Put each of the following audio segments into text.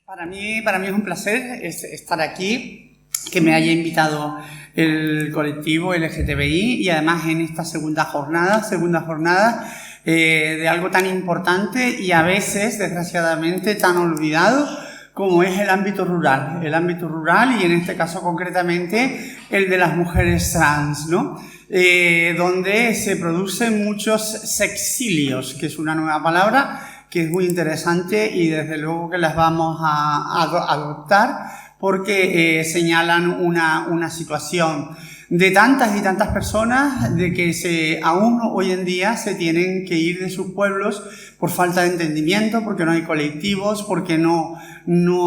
Para mí es un placer estar aquí, que me haya invitado el colectivo LGTBI y además en esta segunda jornada de algo tan importante y a veces, desgraciadamente, tan olvidado como es el ámbito rural. El ámbito rural y en este caso concretamente el de las mujeres trans, ¿no? Donde se producen muchos sexilios, que es una nueva palabra que es muy interesante y desde luego que las vamos a adoptar porque señalan una situación de tantas y tantas personas de que aún hoy en día se tienen que ir de sus pueblos por falta de entendimiento, porque no hay colectivos, porque no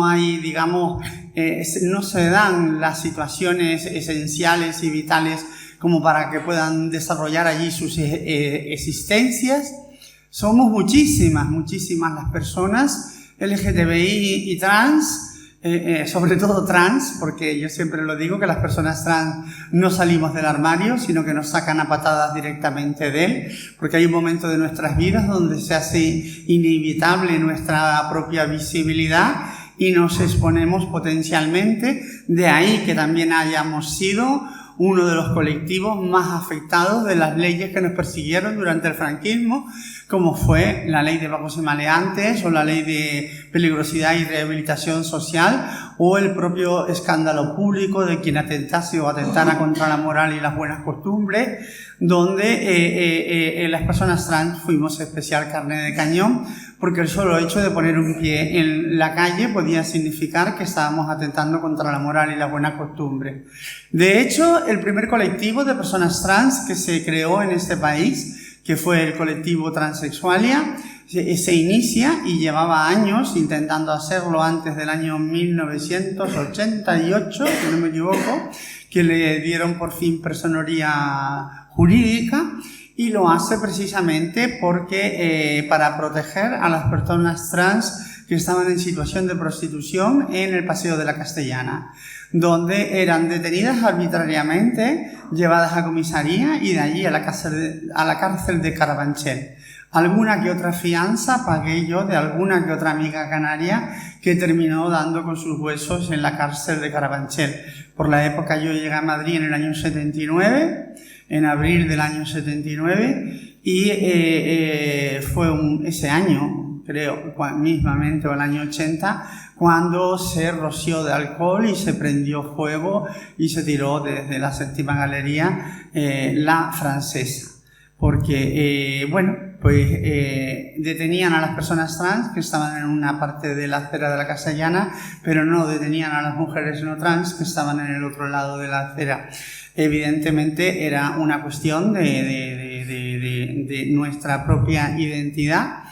hay, digamos, no se dan las situaciones esenciales y vitales como para que puedan desarrollar allí sus existencias. Somos muchísimas las personas LGTBI y trans, sobre todo trans, porque yo siempre lo digo que las personas trans no salimos del armario, sino que nos sacan a patadas directamente de él, porque hay un momento de nuestras vidas donde se hace inevitable nuestra propia visibilidad y nos exponemos potencialmente, de ahí que también hayamos sido uno de los colectivos más afectados de las leyes que nos persiguieron durante el franquismo, como fue la ley de vagos y maleantes o la ley de peligrosidad y rehabilitación social o el propio escándalo público de quien atentase o atentara contra la moral y las buenas costumbres, donde las personas trans fuimos especial carne de cañón, porque el solo hecho de poner un pie en la calle podía significar que estábamos atentando contra la moral y la buena costumbre. De hecho, el primer colectivo de personas trans que se creó en este país, que fue el colectivo Transexualia, se inicia y llevaba años intentando hacerlo antes del año 1988, si no me equivoco, que le dieron por fin personería jurídica. Y lo hace precisamente porque para proteger a las personas trans que estaban en situación de prostitución en el Paseo de la Castellana, donde eran detenidas arbitrariamente, llevadas a comisaría y de allí a la cárcel de Carabanchel. Alguna que otra fianza pagué yo de alguna que otra amiga canaria que terminó dando con sus huesos en la cárcel de Carabanchel. Por la época yo llegué a Madrid en el año 79, en abril del año 79, y fue ese año, creo, mismamente, o el año 80, cuando se roció de alcohol y se prendió fuego y se tiró desde la séptima galería la Francesa. Porque, detenían a las personas trans que estaban en una parte de la acera de la Castellana, pero no detenían a las mujeres no trans que estaban en el otro lado de la acera. Evidentemente era una cuestión de nuestra propia identidad.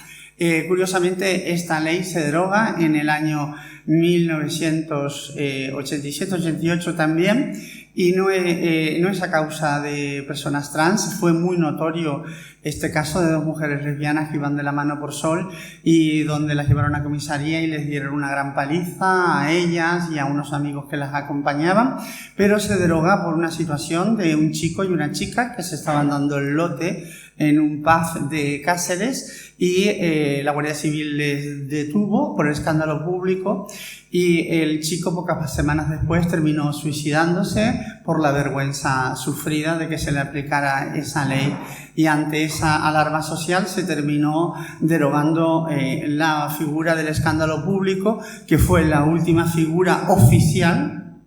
Curiosamente, esta ley se deroga en el año 1987-88 también, y no es a causa de personas trans. Fue muy notorio este caso de dos mujeres lesbianas que iban de la mano por Sol y donde las llevaron a comisaría y les dieron una gran paliza a ellas y a unos amigos que las acompañaban, pero se deroga por una situación de un chico y una chica que se estaban dando el lote en un pub de Cáceres y la Guardia Civil les detuvo por escándalo público y el chico pocas semanas después terminó suicidándose por la vergüenza sufrida de que se le aplicara esa ley, y ante esa alarma social se terminó derogando la figura del escándalo público, que fue la última figura oficial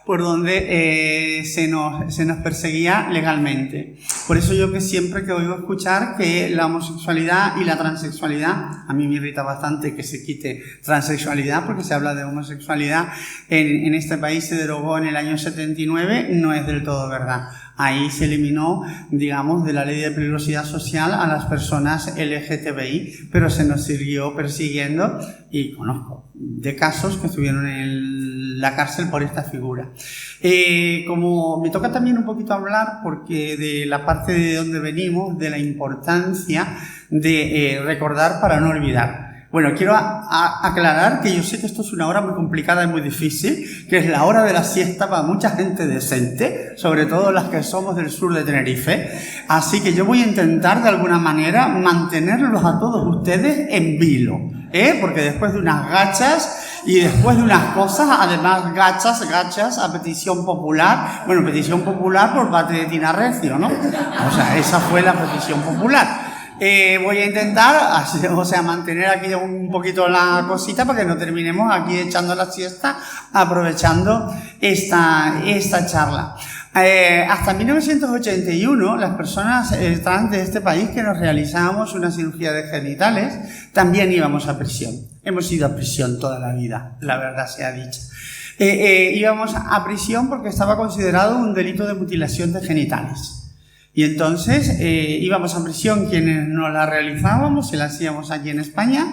por donde se nos perseguía legalmente. Por eso yo que siempre que oigo escuchar que la homosexualidad y la transexualidad, a mí me irrita bastante que se quite transexualidad porque se habla de homosexualidad, en este país se derogó en el año 79, no es del todo verdad. Ahí se eliminó, digamos, de la ley de peligrosidad social a las personas LGTBI, pero se nos siguió persiguiendo y conozco de casos que estuvieron en la cárcel por esta figura. Como me toca también un poquito hablar porque de la parte de donde venimos, de la importancia de recordar para no olvidar. Bueno, quiero aclarar que yo sé que esto es una hora muy complicada y muy difícil, que es la hora de la siesta para mucha gente decente, sobre todo las que somos del sur de Tenerife. Así que yo voy a intentar de alguna manera mantenerlos a todos ustedes en vilo, porque después de unas gachas y después de unas cosas, además gachas a petición popular, bueno, petición popular por parte de Tina Recio, ¿no? O sea, esa fue la petición popular. Voy a intentar, mantener aquí un poquito la cosita para que no terminemos aquí echando la siesta, aprovechando esta charla. Hasta 1981, las personas trans de este país que nos realizábamos una cirugía de genitales, también íbamos a prisión. Hemos ido a prisión toda la vida, la verdad sea dicha. Íbamos a prisión porque estaba considerado un delito de mutilación de genitales. Y entonces íbamos a prisión quienes no la realizábamos y la hacíamos aquí en España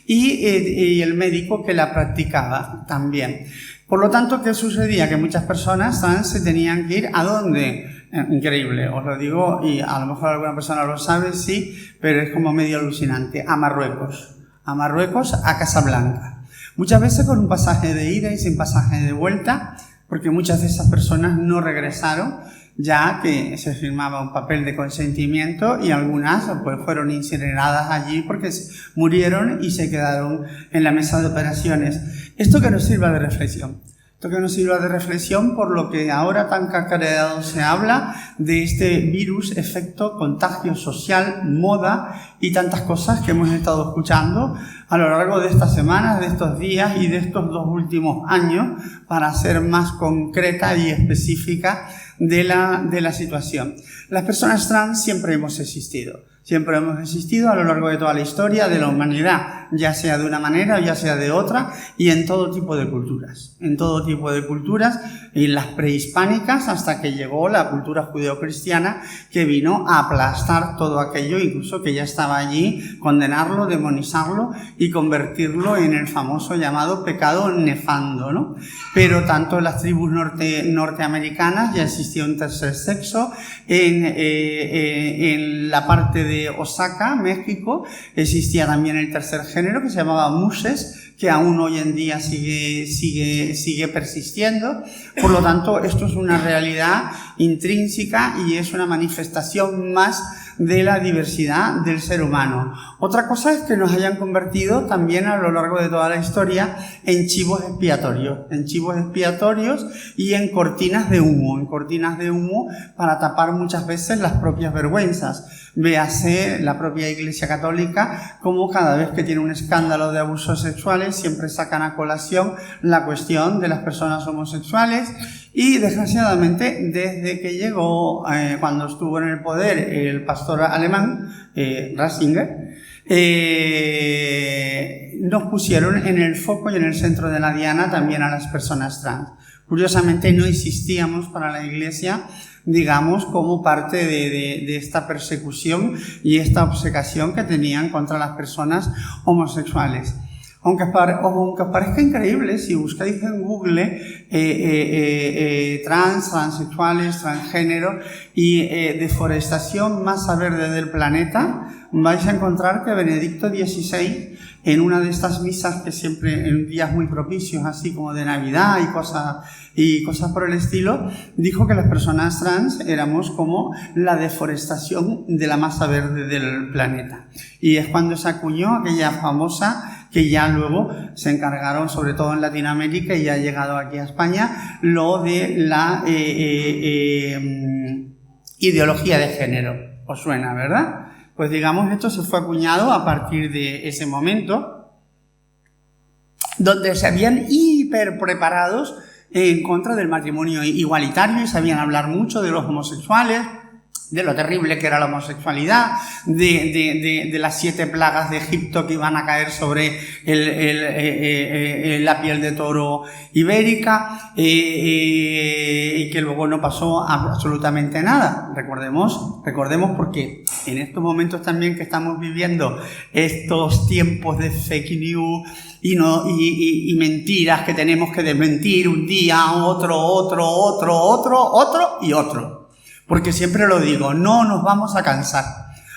y el médico que la practicaba también. Por lo tanto, ¿qué sucedía? Que muchas personas trans se tenían que ir ¿a dónde? Increíble, os lo digo y a lo mejor alguna persona lo sabe, sí, pero es como medio alucinante. A Marruecos, a Casablanca. Muchas veces con un pasaje de ida y sin pasaje de vuelta, porque muchas de esas personas no regresaron, ya que se firmaba un papel de consentimiento y algunas pues fueron incineradas allí porque murieron y se quedaron en la mesa de operaciones. Esto que nos sirva de reflexión. Esto que nos sirva de reflexión por lo que ahora tan cacareado se habla de este virus, efecto, contagio social, moda y tantas cosas que hemos estado escuchando a lo largo de estas semanas, de estos días y de estos 2 últimos años para ser más concreta y específica de la situación. Las personas trans siempre hemos existido a lo largo de toda la historia de la humanidad, ya sea de una manera o ya sea de otra, y en todo tipo de culturas, y en las prehispánicas hasta que llegó la cultura judeocristiana que vino a aplastar todo aquello, incluso que ya estaba allí, condenarlo, demonizarlo y convertirlo en el famoso llamado pecado nefando, ¿no? Pero tanto en las tribus norteamericanas ya existía un tercer sexo, en la parte de Osaka, México, existía también el tercer género que se llamaba muses, que aún hoy en día sigue persistiendo. Por lo tanto, esto es una realidad intrínseca y es una manifestación más de la diversidad del ser humano. Otra cosa es que nos hayan convertido también a lo largo de toda la historia en chivos expiatorios y en cortinas de humo para tapar muchas veces las propias vergüenzas. Véase la propia Iglesia Católica como cada vez que tiene un escándalo de abusos sexuales siempre sacan a colación la cuestión de las personas homosexuales y desgraciadamente desde que llegó, cuando estuvo en el poder el pastor alemán, Ratzinger, nos pusieron en el foco y en el centro de la diana también a las personas trans. Curiosamente no existíamos para la Iglesia, digamos, como parte de esta persecución y esta obcecación que tenían contra las personas homosexuales. Aunque os parezca increíble, si buscáis en Google transexuales, transgénero y deforestación masa verde del planeta, vais a encontrar que Benedicto XVI, en una de estas misas que siempre en días muy propicios, así como de Navidad y cosas por el estilo, dijo que las personas trans éramos como la deforestación de la masa verde del planeta. Y es cuando se acuñó aquella famosa, que ya luego se encargaron, sobre todo en Latinoamérica y ya ha llegado aquí a España, lo de la ideología de género. ¿Os suena, verdad? Pues digamos, esto se fue acuñado a partir de ese momento, donde se habían hiper preparados en contra del matrimonio igualitario y sabían hablar mucho de los homosexuales, de lo terrible que era la homosexualidad, de las 7 plagas de Egipto que iban a caer sobre la piel de toro ibérica, y que luego no pasó absolutamente nada. Recordemos porque en estos momentos también que estamos viviendo estos tiempos de fake news y mentiras que tenemos que desmentir un día, otro y otro. Porque siempre lo digo, no nos vamos a cansar.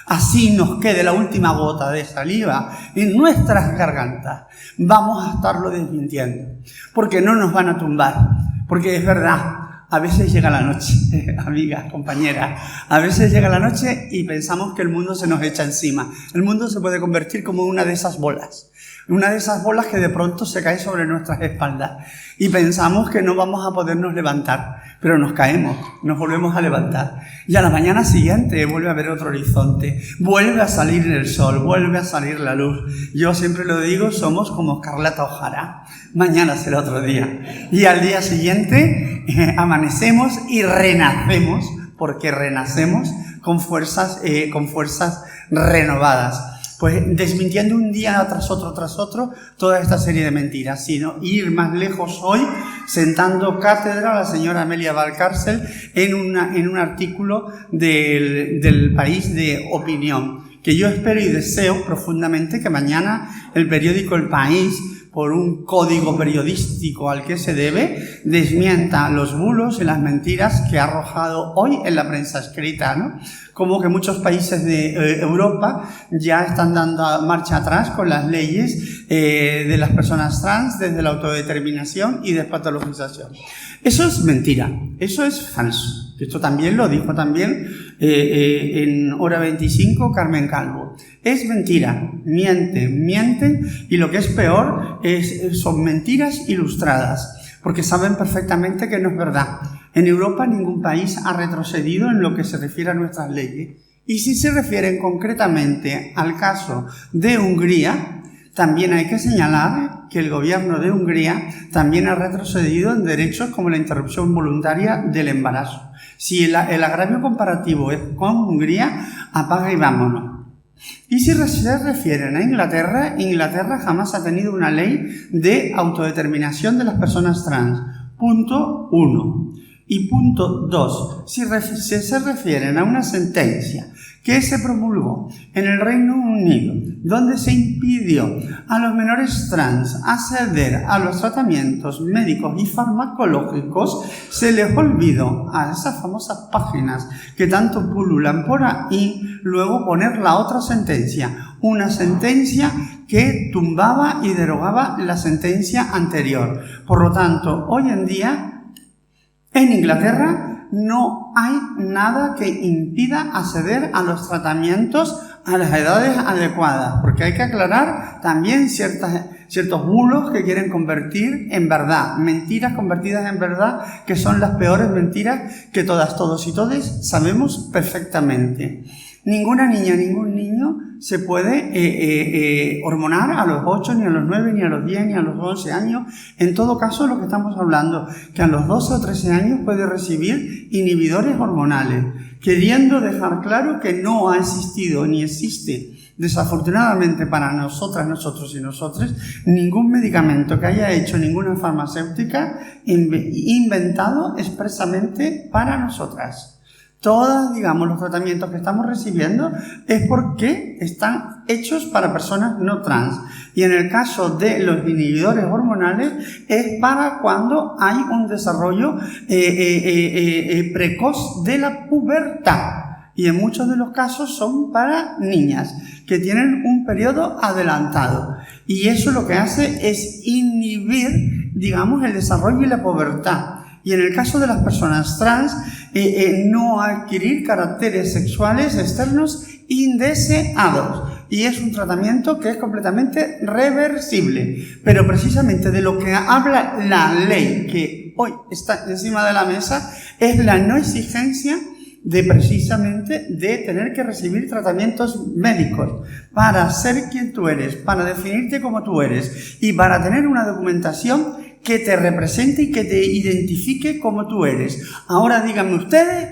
así nos quede la última gota de saliva en nuestras gargantas, vamos a estarlo desmintiendo, porque no nos van a tumbar, porque es verdad. A veces llega la noche, amigas, compañeras, a veces llega la noche y pensamos que el mundo se nos echa encima. El mundo se puede convertir como una de esas bolas que de pronto se cae sobre nuestras espaldas y pensamos que no vamos a podernos levantar, pero nos caemos, nos volvemos a levantar y a la mañana siguiente vuelve a haber otro horizonte, vuelve a salir el sol, vuelve a salir la luz. Yo siempre lo digo, somos como Carlota O'Hara, mañana será otro día y al día siguiente amanecemos y renacemos, porque renacemos con fuerzas renovadas. Pues desmintiendo un día tras otro, toda esta serie de mentiras, sino ir más lejos hoy, sentando cátedra a la señora Amelia Valcárcel en un artículo del País de Opinión, que yo espero y deseo profundamente que mañana el periódico El País, por un código periodístico al que se debe, desmienta los bulos y las mentiras que ha arrojado hoy en la prensa escrita, ¿no? Como que muchos países de Europa ya están dando marcha atrás con las leyes de las personas trans, desde la autodeterminación y despatologización. Eso es mentira, eso es falso. Esto también lo dijo en Hora 25 Carmen Calvo. Es mentira, mienten y lo que es peor son mentiras ilustradas, porque saben perfectamente que no es verdad. En Europa ningún país ha retrocedido en lo que se refiere a nuestras leyes. Y si se refieren concretamente al caso de Hungría, también hay que señalar que el gobierno de Hungría también ha retrocedido en derechos como la interrupción voluntaria del embarazo. Si el agravio comparativo es con Hungría, apaga y vámonos. Y si se refieren a Inglaterra, Inglaterra jamás ha tenido una ley de autodeterminación de las personas trans. Punto 1. Y punto 2. Si se refieren a una sentencia que se promulgó en el Reino Unido, donde se impidió a los menores trans acceder a los tratamientos médicos y farmacológicos, se les olvidó a esas famosas páginas que tanto pululan por ahí, luego poner la otra sentencia, una sentencia que tumbaba y derogaba la sentencia anterior. Por lo tanto, hoy en día, en Inglaterra, no hay nada que impida acceder a los tratamientos a las edades adecuadas, porque hay que aclarar también ciertos bulos que quieren convertir en verdad, mentiras convertidas en verdad, que son las peores mentiras que todas, todos y todes sabemos perfectamente. Ninguna niña, ningún niño se puede hormonar a los 8, ni a los 9, ni a los 10, ni a los 11 años. En todo caso, lo que estamos hablando, que a los 12 o 13 años puede recibir inhibidores hormonales, queriendo dejar claro que no ha existido ni existe, desafortunadamente para nosotras, nosotros y nosotros, ningún medicamento que haya hecho ninguna farmacéutica inventado expresamente para nosotras. Todos, los tratamientos que estamos recibiendo es porque están hechos para personas no trans. Y en el caso de los inhibidores hormonales es para cuando hay un desarrollo precoz de la pubertad. Y en muchos de los casos son para niñas que tienen un periodo adelantado. Y eso lo que hace es inhibir, el desarrollo y la pubertad. Y en el caso de las personas trans, no adquirir caracteres sexuales externos indeseados. Y es un tratamiento que es completamente reversible. Pero precisamente de lo que habla la ley que hoy está encima de la mesa es la no exigencia de tener que recibir tratamientos médicos para ser quien tú eres, para definirte como tú eres y para tener una documentación que te represente y que te identifique como tú eres. Ahora díganme ustedes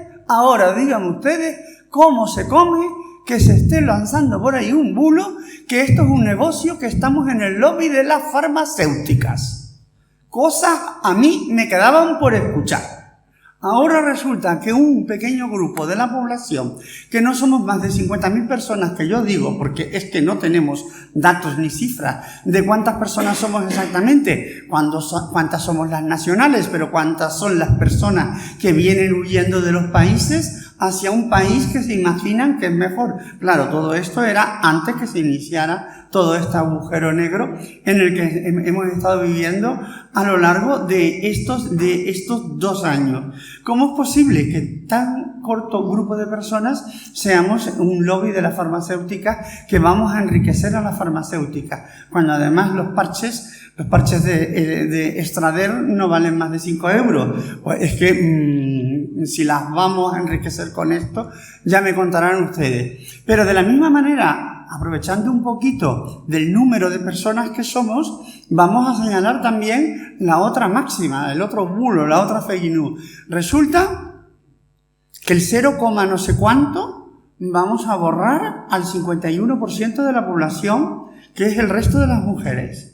cómo se come que se esté lanzando por ahí un bulo, que esto es un negocio, que estamos en el lobby de las farmacéuticas. Cosas a mí me quedaban por escuchar. Ahora resulta que un pequeño grupo de la población, que no somos más de 50.000 personas, que yo digo, porque es que no tenemos datos ni cifras de cuántas personas somos exactamente, cuántas somos las nacionales, pero cuántas son las personas que vienen huyendo de los países, hacia un país que se imaginan que es mejor. Claro, todo esto era antes que se iniciara todo este agujero negro en el que hemos estado viviendo a lo largo de estos 2 años. ¿Cómo es posible que tan corto grupo de personas seamos un lobby de la farmacéutica que vamos a enriquecer a la farmacéutica? Cuando además los parches de Estrader no valen más de 5 euros. Pues es que si las vamos a enriquecer con esto, ya me contarán ustedes. Pero de la misma manera, aprovechando un poquito del número de personas que somos, vamos a señalar también la otra máxima, el otro bulo, la otra fake news. Resulta que el 0, no sé cuánto vamos a borrar al 51% de la población, que es el resto de las mujeres.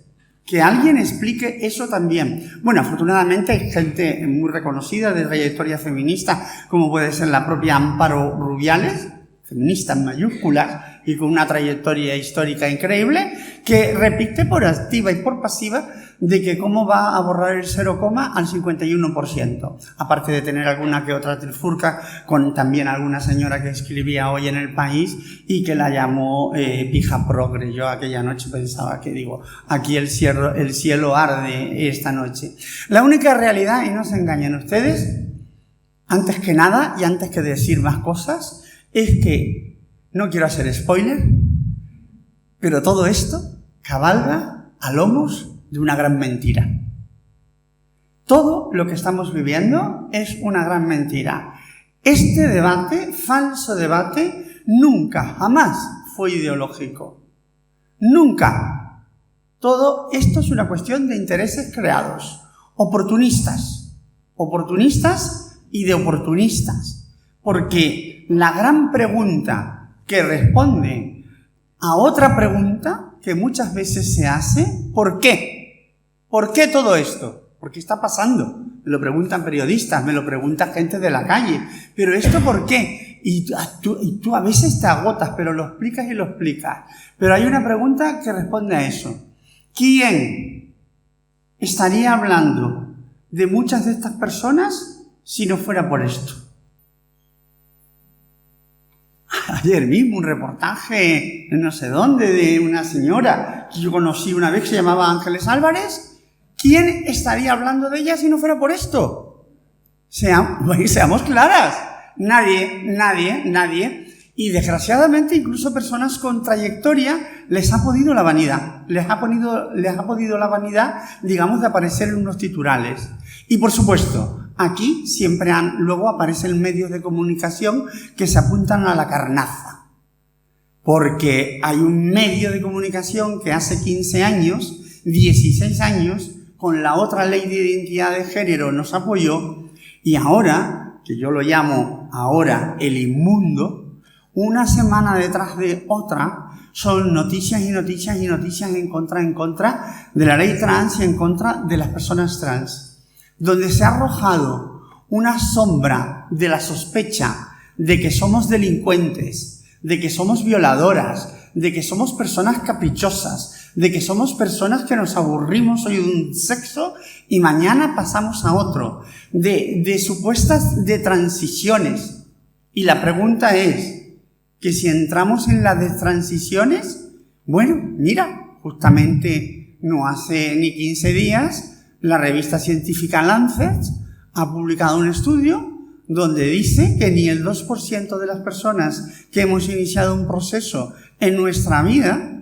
Que alguien explique eso también. Bueno, afortunadamente hay gente muy reconocida de trayectoria feminista, como puede ser la propia Amparo Rubiales, feminista en mayúsculas y con una trayectoria histórica increíble, que repite por activa y por pasiva de que cómo va a borrar el 0, al 51%. Aparte de tener alguna que otra trifurca con también alguna señora que escribía hoy en El País y que la llamó pija progre. Yo aquella noche pensaba que, aquí el cielo arde esta noche. La única realidad, y no se engañen ustedes, antes que nada y antes que decir más cosas, es que, no quiero hacer spoiler, pero todo esto cabalga a lomos de una gran mentira. Todo lo que estamos viviendo es una gran mentira. Este debate, falso debate, nunca, jamás fue ideológico. Nunca. Todo esto es una cuestión de intereses creados, oportunistas y de oportunistas. Porque la gran pregunta que responde a otra pregunta que muchas veces se hace, ¿por qué? ¿Por qué todo esto? ¿Por qué está pasando? Me lo preguntan periodistas, me lo pregunta gente de la calle. ¿Pero esto por qué? Y tú a veces te agotas, pero lo explicas y lo explicas. Pero hay una pregunta que responde a eso. ¿Quién estaría hablando de muchas de estas personas si no fuera por esto? Ayer mismo un reportaje no sé dónde de una señora que yo conocí una vez que se llamaba Ángeles Álvarez. ¿Quién estaría hablando de ella si no fuera por esto? Seamos claras. Nadie. Y desgraciadamente incluso personas con trayectoria les ha podido la vanidad. Les ha podido la vanidad, digamos, de aparecer en unos titulares. Y por supuesto, aquí siempre luego aparecen medios de comunicación que se apuntan a la carnaza. Porque hay un medio de comunicación que hace 15 años, 16 años, con la otra ley de identidad de género nos apoyó, y ahora, que yo lo llamo ahora el inmundo, una semana detrás de otra, son noticias en contra de la ley trans y en contra de las personas trans, donde se ha arrojado una sombra de la sospecha de que somos delincuentes, de que somos violadoras, de que somos personas caprichosas, de que somos personas que nos aburrimos hoy de un sexo y mañana pasamos a otro, de supuestas de transiciones. Y la pregunta es, que si entramos en las de transiciones, bueno, mira, justamente no hace ni 15 días, la revista científica Lancet ha publicado un estudio donde dice que ni el 2% de las personas que hemos iniciado un proceso en nuestra vida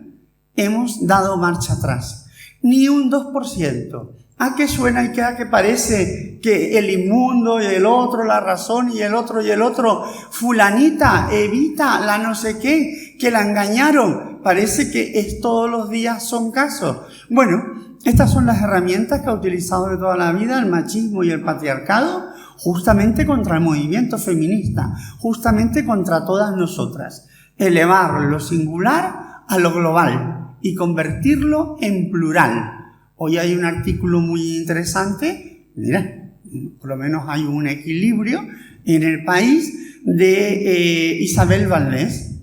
hemos dado marcha atrás. Ni un 2%. ¿A qué suena y a qué parece que el inmundo y el otro, la razón y el otro, fulanita, Evita, la no sé qué, que la engañaron? Parece que todos los días son casos. Bueno, estas son las herramientas que ha utilizado de toda la vida el machismo y el patriarcado, justamente contra el movimiento feminista, justamente contra todas nosotras. Elevar lo singular a lo global y convertirlo en plural. Hoy hay un artículo muy interesante, mira, por lo menos hay un equilibrio en El País de Isabel Valdés.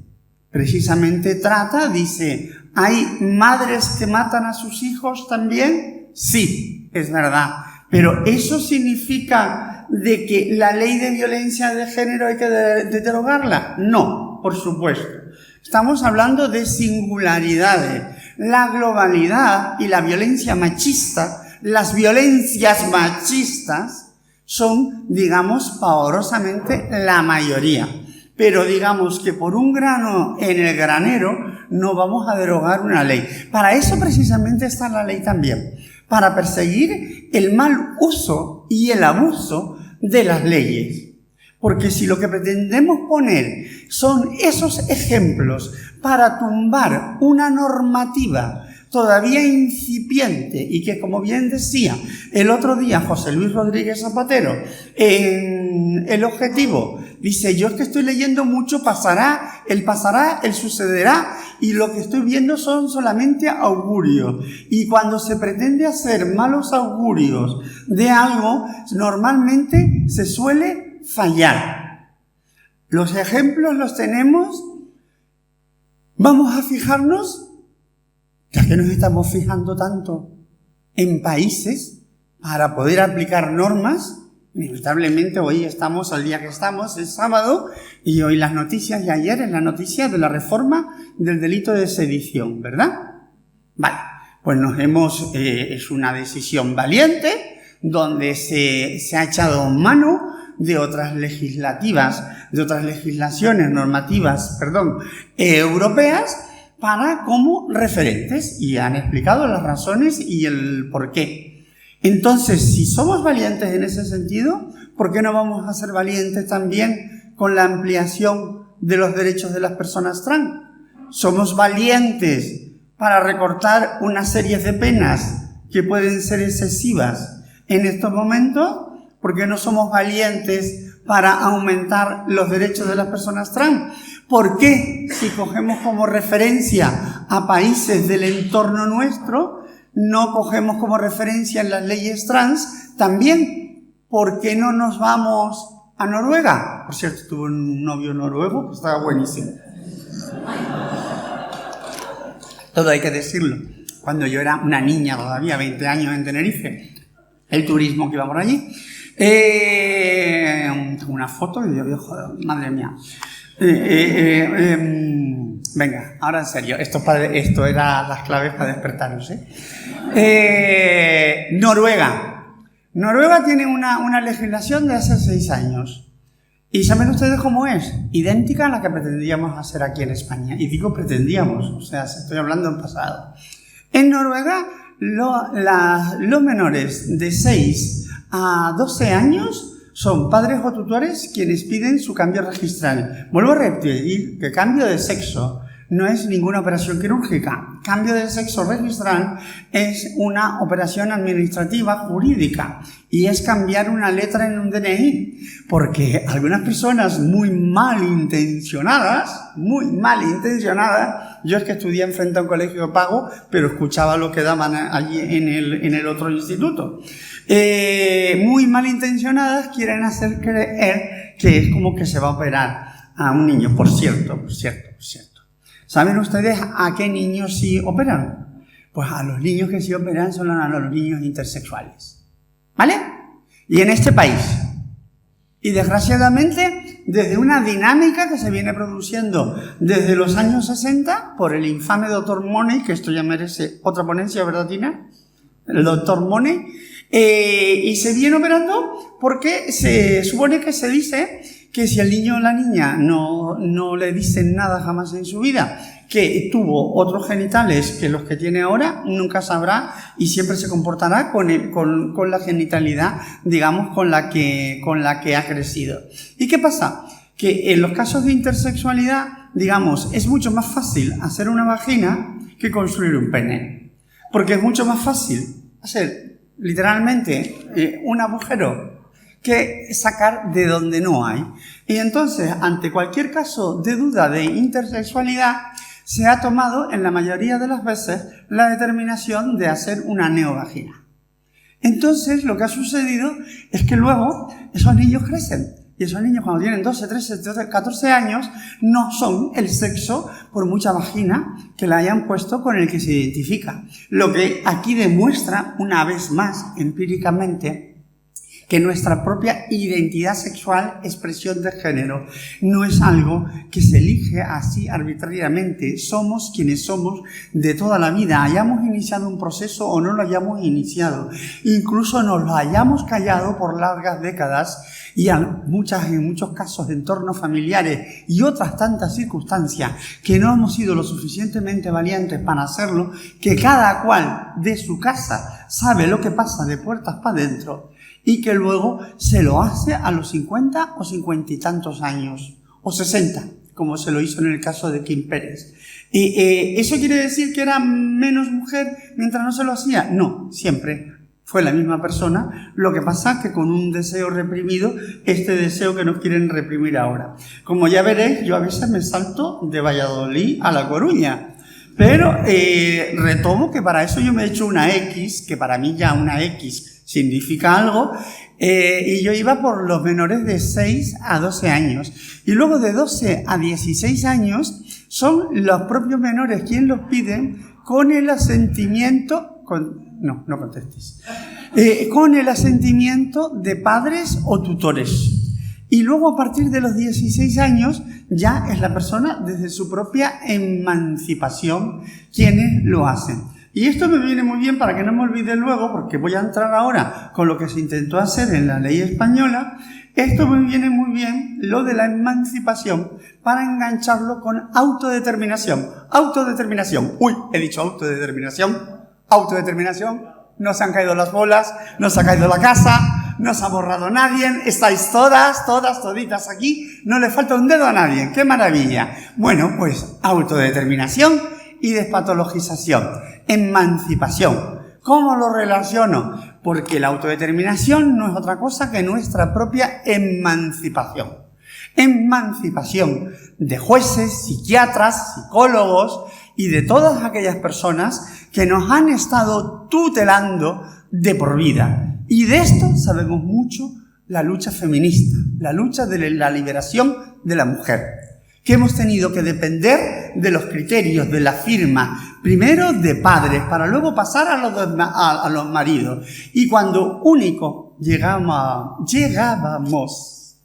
Precisamente dice, ¿hay madres que matan a sus hijos también? Sí, es verdad. Pero eso significa de que la ley de violencia de género hay que derogarla. No, por supuesto. Estamos hablando de singularidades. La globalidad y la violencia machista, las violencias machistas, son, digamos, pavorosamente la mayoría. Pero digamos que por un grano en el granero no vamos a derogar una ley. Para eso precisamente está la ley también. Para perseguir el mal uso y el abuso de las leyes. Porque si lo que pretendemos poner son esos ejemplos para tumbar una normativa todavía incipiente y que, como bien decía el otro día José Luis Rodríguez Zapatero en El Objetivo, dice, yo es que estoy leyendo mucho pasará, el sucederá, y lo que estoy viendo son solamente augurios. Y cuando se pretende hacer malos augurios de algo, normalmente se suele fallar. Los ejemplos los tenemos. Vamos a fijarnos, ya que nos estamos fijando tanto en países para poder aplicar normas. Inevitablemente hoy estamos al día que estamos, es sábado, y hoy las noticias, y ayer en la noticia de la reforma del delito de sedición, ¿verdad? Vale, pues es una decisión valiente, donde se ha echado mano de otras legislaciones normativas, europeas, para como referentes, y han explicado las razones y el porqué. Entonces, si somos valientes en ese sentido, ¿por qué no vamos a ser valientes también con la ampliación de los derechos de las personas trans? Somos valientes para recortar una serie de penas que pueden ser excesivas en estos momentos. ¿Por qué no somos valientes para aumentar los derechos de las personas trans? ¿Por qué, si cogemos como referencia a países del entorno nuestro, no cogemos como referencia en las leyes trans también? ¿Por qué no nos vamos a Noruega? Por cierto, tuve un novio noruego que estaba buenísimo. Todo hay que decirlo. Cuando yo era una niña todavía, 20 años en Tenerife, el turismo que iba por allí, tengo una foto y yo, joder, madre mía. Venga, ahora en serio, esto era las claves para despertaros, Noruega tiene una legislación de hace 6 años. ¿Y saben ustedes cómo es? Idéntica a la que pretendíamos hacer aquí en España. Y digo pretendíamos, o sea, estoy hablando en pasado. En Noruega, los menores de 6 a 12 años son padres o tutores quienes piden su cambio registral. Vuelvo a repetir que cambio de sexo no es ninguna operación quirúrgica. Cambio de sexo registral es una operación administrativa jurídica y es cambiar una letra en un DNI. Porque algunas personas muy malintencionadas, yo es que estudié enfrente a un colegio de pago, pero escuchaba lo que daban allí en el otro instituto. Muy malintencionadas quieren hacer creer que es como que se va a operar a un niño. Por cierto. ¿Saben ustedes a qué niños sí operan? Pues a los niños que sí operan son a los niños intersexuales. ¿Vale? Y en este país. Y desgraciadamente, desde una dinámica que se viene produciendo desde los años 60 por el infame doctor Money, que esto ya merece otra ponencia, ¿verdad, Tina? El doctor Money. Y se viene operando porque se supone que se dice que si al niño o la niña no le dicen nada jamás en su vida, que tuvo otros genitales que los que tiene ahora, nunca sabrá y siempre se comportará con la genitalidad, digamos, con la que ha crecido. ¿Y qué pasa? Que en los casos de intersexualidad, digamos, es mucho más fácil hacer una vagina que construir un pene. Porque es mucho más fácil hacer, literalmente, un agujero que sacar de donde no hay. Y entonces, ante cualquier caso de duda de intersexualidad, se ha tomado, en la mayoría de las veces, la determinación de hacer una neovagina. Entonces, lo que ha sucedido es que luego esos niños crecen. Y esos niños, cuando tienen 12, 13, 14 años, no son el sexo, por mucha vagina que la hayan puesto, con el que se identifica. Lo que aquí demuestra, una vez más, empíricamente, que nuestra propia identidad sexual, expresión de género, no es algo que se elige así arbitrariamente. Somos quienes somos de toda la vida, hayamos iniciado un proceso o no lo hayamos iniciado. Incluso nos lo hayamos callado por largas décadas y en muchos casos de entornos familiares y otras tantas circunstancias que no hemos sido lo suficientemente valientes para hacerlo, que cada cual de su casa sabe lo que pasa de puertas para adentro y que luego se lo hace a los 50 o 50 y tantos años, o 60, como se lo hizo en el caso de Kim Pérez. ¿Eso quiere decir que era menos mujer mientras no se lo hacía? No, siempre fue la misma persona, lo que pasa que con un deseo reprimido, este deseo que nos quieren reprimir ahora. Como ya veréis, yo a veces me salto de Valladolid a La Coruña, pero retomo que para eso yo me he hecho una X, que para mí ya una X significa algo, y yo iba por los menores de 6 a 12 años. Y luego de 12 a 16 años son los propios menores quienes los piden con el asentimiento, no contestes, con el asentimiento de padres o tutores. Y luego a partir de los 16 años ya es la persona desde su propia emancipación quienes lo hacen. Y esto me viene muy bien para que no me olvide luego, porque voy a entrar ahora con lo que se intentó hacer en la ley española. Esto me viene muy bien, lo de la emancipación, para engancharlo con autodeterminación. Autodeterminación. Uy, he dicho autodeterminación. Autodeterminación. No se han caído las bolas, no se ha caído la casa, no se ha borrado nadie. Estáis toditas aquí. No le falta un dedo a nadie. ¡Qué maravilla! Bueno, pues autodeterminación y despatologización. Emancipación. ¿Cómo lo relaciono? Porque la autodeterminación no es otra cosa que nuestra propia emancipación. Emancipación de jueces, psiquiatras, psicólogos y de todas aquellas personas que nos han estado tutelando de por vida. Y de esto sabemos mucho la lucha feminista, la lucha de la liberación de la mujer, que hemos tenido que depender de los criterios de la firma, primero de padres, para luego pasar a los maridos. Y cuando único llegábamos,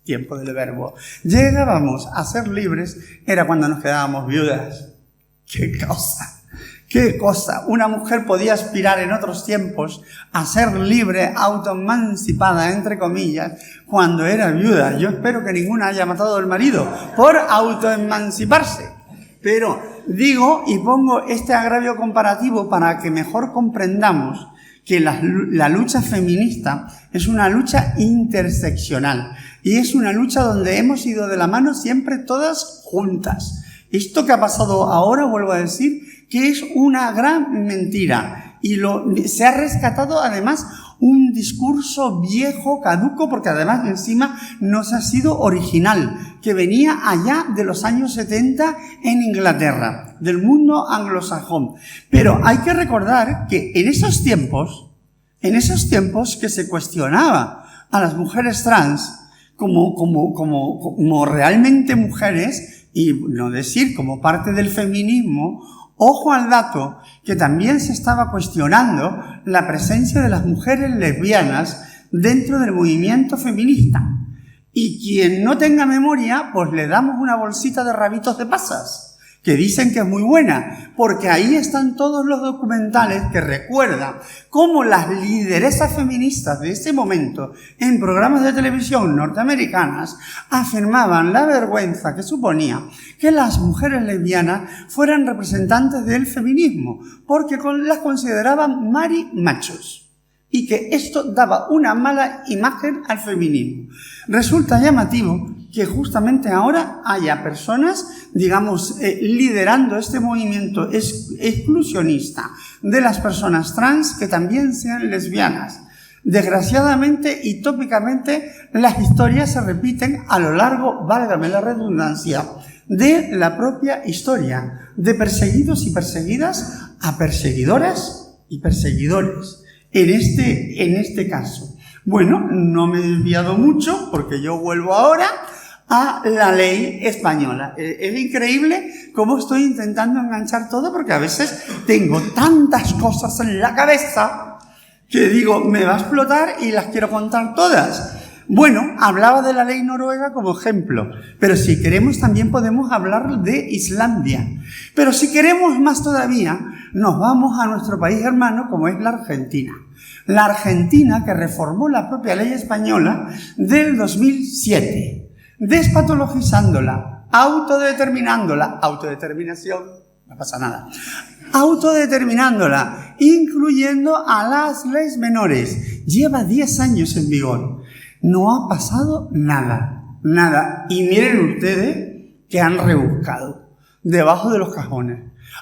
tiempo del verbo, llegábamos a ser libres, era cuando nos quedábamos viudas. ¡Qué cosa! Una mujer podía aspirar en otros tiempos a ser libre, autoemancipada, entre comillas, cuando era viuda. Yo espero que ninguna haya matado al marido por autoemanciparse. Pero digo y pongo este agravio comparativo para que mejor comprendamos que la lucha feminista es una lucha interseccional y es una lucha donde hemos ido de la mano siempre todas juntas. Esto que ha pasado ahora, vuelvo a decir, que es una gran mentira y se ha rescatado además un discurso viejo, caduco, porque además encima no se ha sido original, que venía allá de los años 70 en Inglaterra, del mundo anglosajón. Pero hay que recordar que en esos tiempos que se cuestionaba a las mujeres trans como realmente mujeres, y no decir como parte del feminismo, ojo al dato que también se estaba cuestionando la presencia de las mujeres lesbianas dentro del movimiento feminista. Y quien no tenga memoria, pues le damos una bolsita de rabitos de pasas, que dicen que es muy buena, porque ahí están todos los documentales que recuerdan cómo las lideresas feministas de ese momento en programas de televisión norteamericanas afirmaban la vergüenza que suponía que las mujeres lesbianas fueran representantes del feminismo, porque las consideraban marimachos. Y que esto daba una mala imagen al feminismo. Resulta llamativo que justamente ahora haya personas, digamos, liderando este movimiento exclusionista de las personas trans que también sean lesbianas. Desgraciadamente y tópicamente, las historias se repiten a lo largo, válgame la redundancia, de la propia historia, de perseguidos y perseguidas a perseguidoras y perseguidores. En este caso. Bueno, no me he desviado mucho porque yo vuelvo ahora a la ley española. Es increíble cómo estoy intentando enganchar todo porque a veces tengo tantas cosas en la cabeza que digo, me va a explotar y las quiero contar todas. Bueno, hablaba de la ley noruega como ejemplo, pero si queremos también podemos hablar de Islandia. Pero si queremos más todavía, nos vamos a nuestro país hermano como es la Argentina. La Argentina que reformó la propia ley española del 2007, despatologizándola, autodeterminación, no pasa nada, autodeterminándola, incluyendo a las leyes menores. Lleva 10 años en vigor. No ha pasado nada, nada. Y miren ustedes que han rebuscado debajo de los cajones.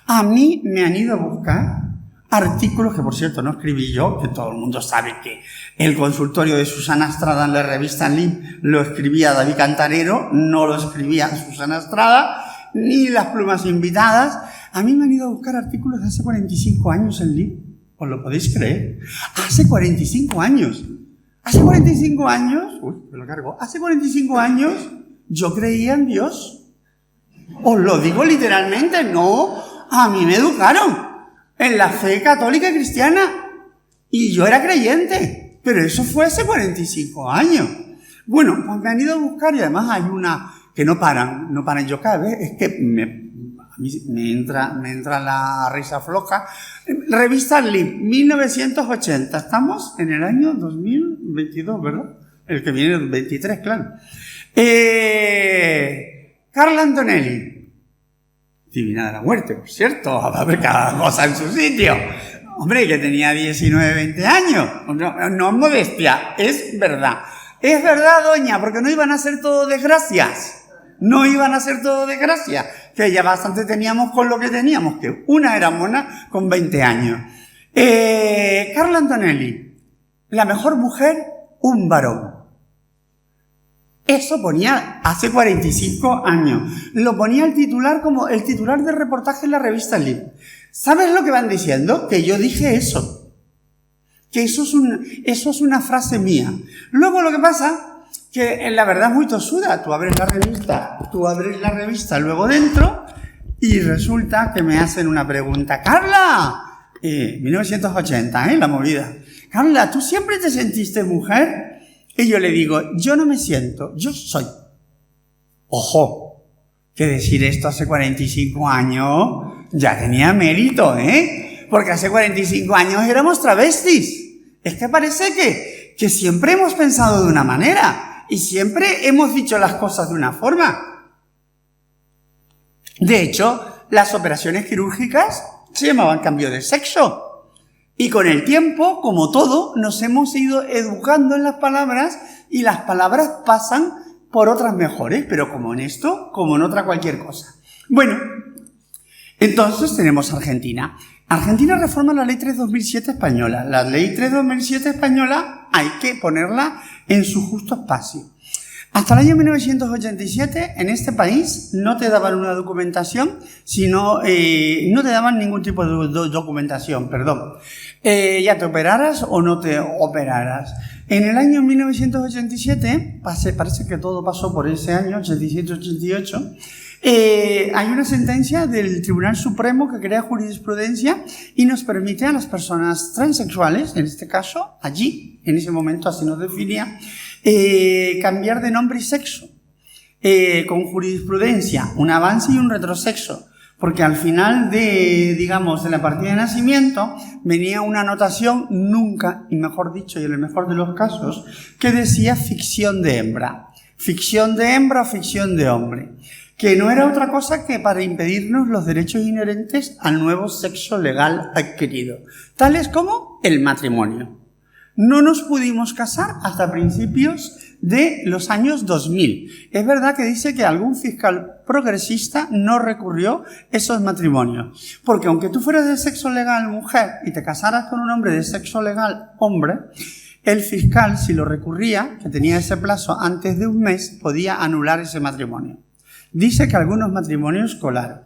A mí me han ido a buscar artículos que, por cierto, no escribí yo, que todo el mundo sabe que el consultorio de Susana Estrada en la revista LIB lo escribía David Cantarero, no lo escribía Susana Estrada, ni las plumas invitadas. A mí me han ido a buscar artículos de hace 45 años en LIB. ¿Os lo podéis creer? Hace 45 años. Hace 45 años, hace 45 años yo creía en Dios. Os lo digo literalmente, no, a mí me educaron en la fe católica y cristiana y yo era creyente, pero eso fue hace 45 años. Bueno, pues me han ido a buscar y además hay una que no paran, yo cada vez, es que a mí me entra la risa floja. Revista LIB, 1980. Estamos en el año 2022, ¿verdad? El que viene el 23, claro. Carla Antonelli. Divina de la muerte, por cierto. Va a haber cada cosa en su sitio. Hombre, que tenía 19, 20 años. No es modestia, es verdad. Es verdad, doña, porque no iban a ser todo desgracias. No iban a ser todo desgracias, que ya bastante teníamos con lo que teníamos, que una era mona con 20 años. Carla Antonelli, la mejor mujer, un varón. Eso ponía hace 45 años. Lo ponía el titular como el titular de reportaje en la revista LIB. ¿Sabes lo que van diciendo? Que yo dije eso. Que eso es una frase mía. Luego lo que pasa que la verdad es muy tosuda. Tú abres la revista luego dentro y resulta que me hacen una pregunta. Carla, 1980, la movida. Carla, ¿tú siempre te sentiste mujer? Y yo le digo, yo no me siento, yo soy. Ojo, que decir esto hace 45 años ya tenía mérito, Porque hace 45 años éramos travestis. Es que parece que siempre hemos pensado de una manera. Y siempre hemos dicho las cosas de una forma. De hecho, las operaciones quirúrgicas se llamaban cambio de sexo. Y con el tiempo, como todo, nos hemos ido educando en las palabras y las palabras pasan por otras mejores, pero como en esto, como en otra cualquier cosa. Bueno, entonces tenemos Argentina. Argentina reforma la Ley 3/2007 española. La Ley 3/2007 española hay que ponerla en su justo espacio. Hasta el año 1987, en este país, no te daban una documentación, no te daban ningún tipo de documentación, ya te operaras o no te operaras. En el año 1987, parece que todo pasó por ese año, 87-88, hay una sentencia del Tribunal Supremo que crea jurisprudencia y nos permite a las personas transexuales, en este caso, allí, en ese momento así nos definía, cambiar de nombre y sexo. Con jurisprudencia, un avance y un retroceso. Porque al final de la partida de nacimiento venía una anotación nunca, y mejor dicho, y en el mejor de los casos, que decía ficción de hembra. Ficción de hembra o ficción de hombre. Que no era otra cosa que para impedirnos los derechos inherentes al nuevo sexo legal adquirido, tales como el matrimonio. No nos pudimos casar hasta principios de los años 2000. Es verdad que dice que algún fiscal progresista no recurrió esos matrimonios. Porque aunque tú fueras de sexo legal mujer y te casaras con un hombre de sexo legal hombre, el fiscal, si lo recurría, que tenía ese plazo antes de un mes, podía anular ese matrimonio. Dice que algunos matrimonios colaron.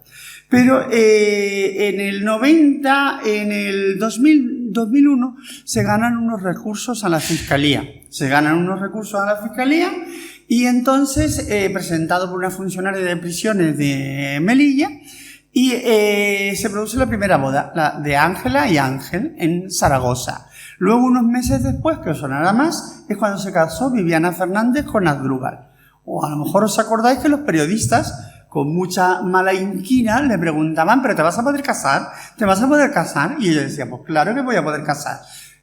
Pero en el 90, en el 2001, se ganan unos recursos a la Fiscalía. Y entonces, presentado por una funcionaria de prisiones de Melilla, y se produce la primera boda, la de Ángela y Ángel, en Zaragoza. Luego, unos meses después, que os sonará más, es cuando se casó Viviana Fernández con Asdrúbal. O a lo mejor os acordáis que los periodistas, con mucha mala inquina, le preguntaban, ¿pero te vas a poder casar? ¿Te vas a poder casar? Y ella decía, pues claro que voy a poder casar.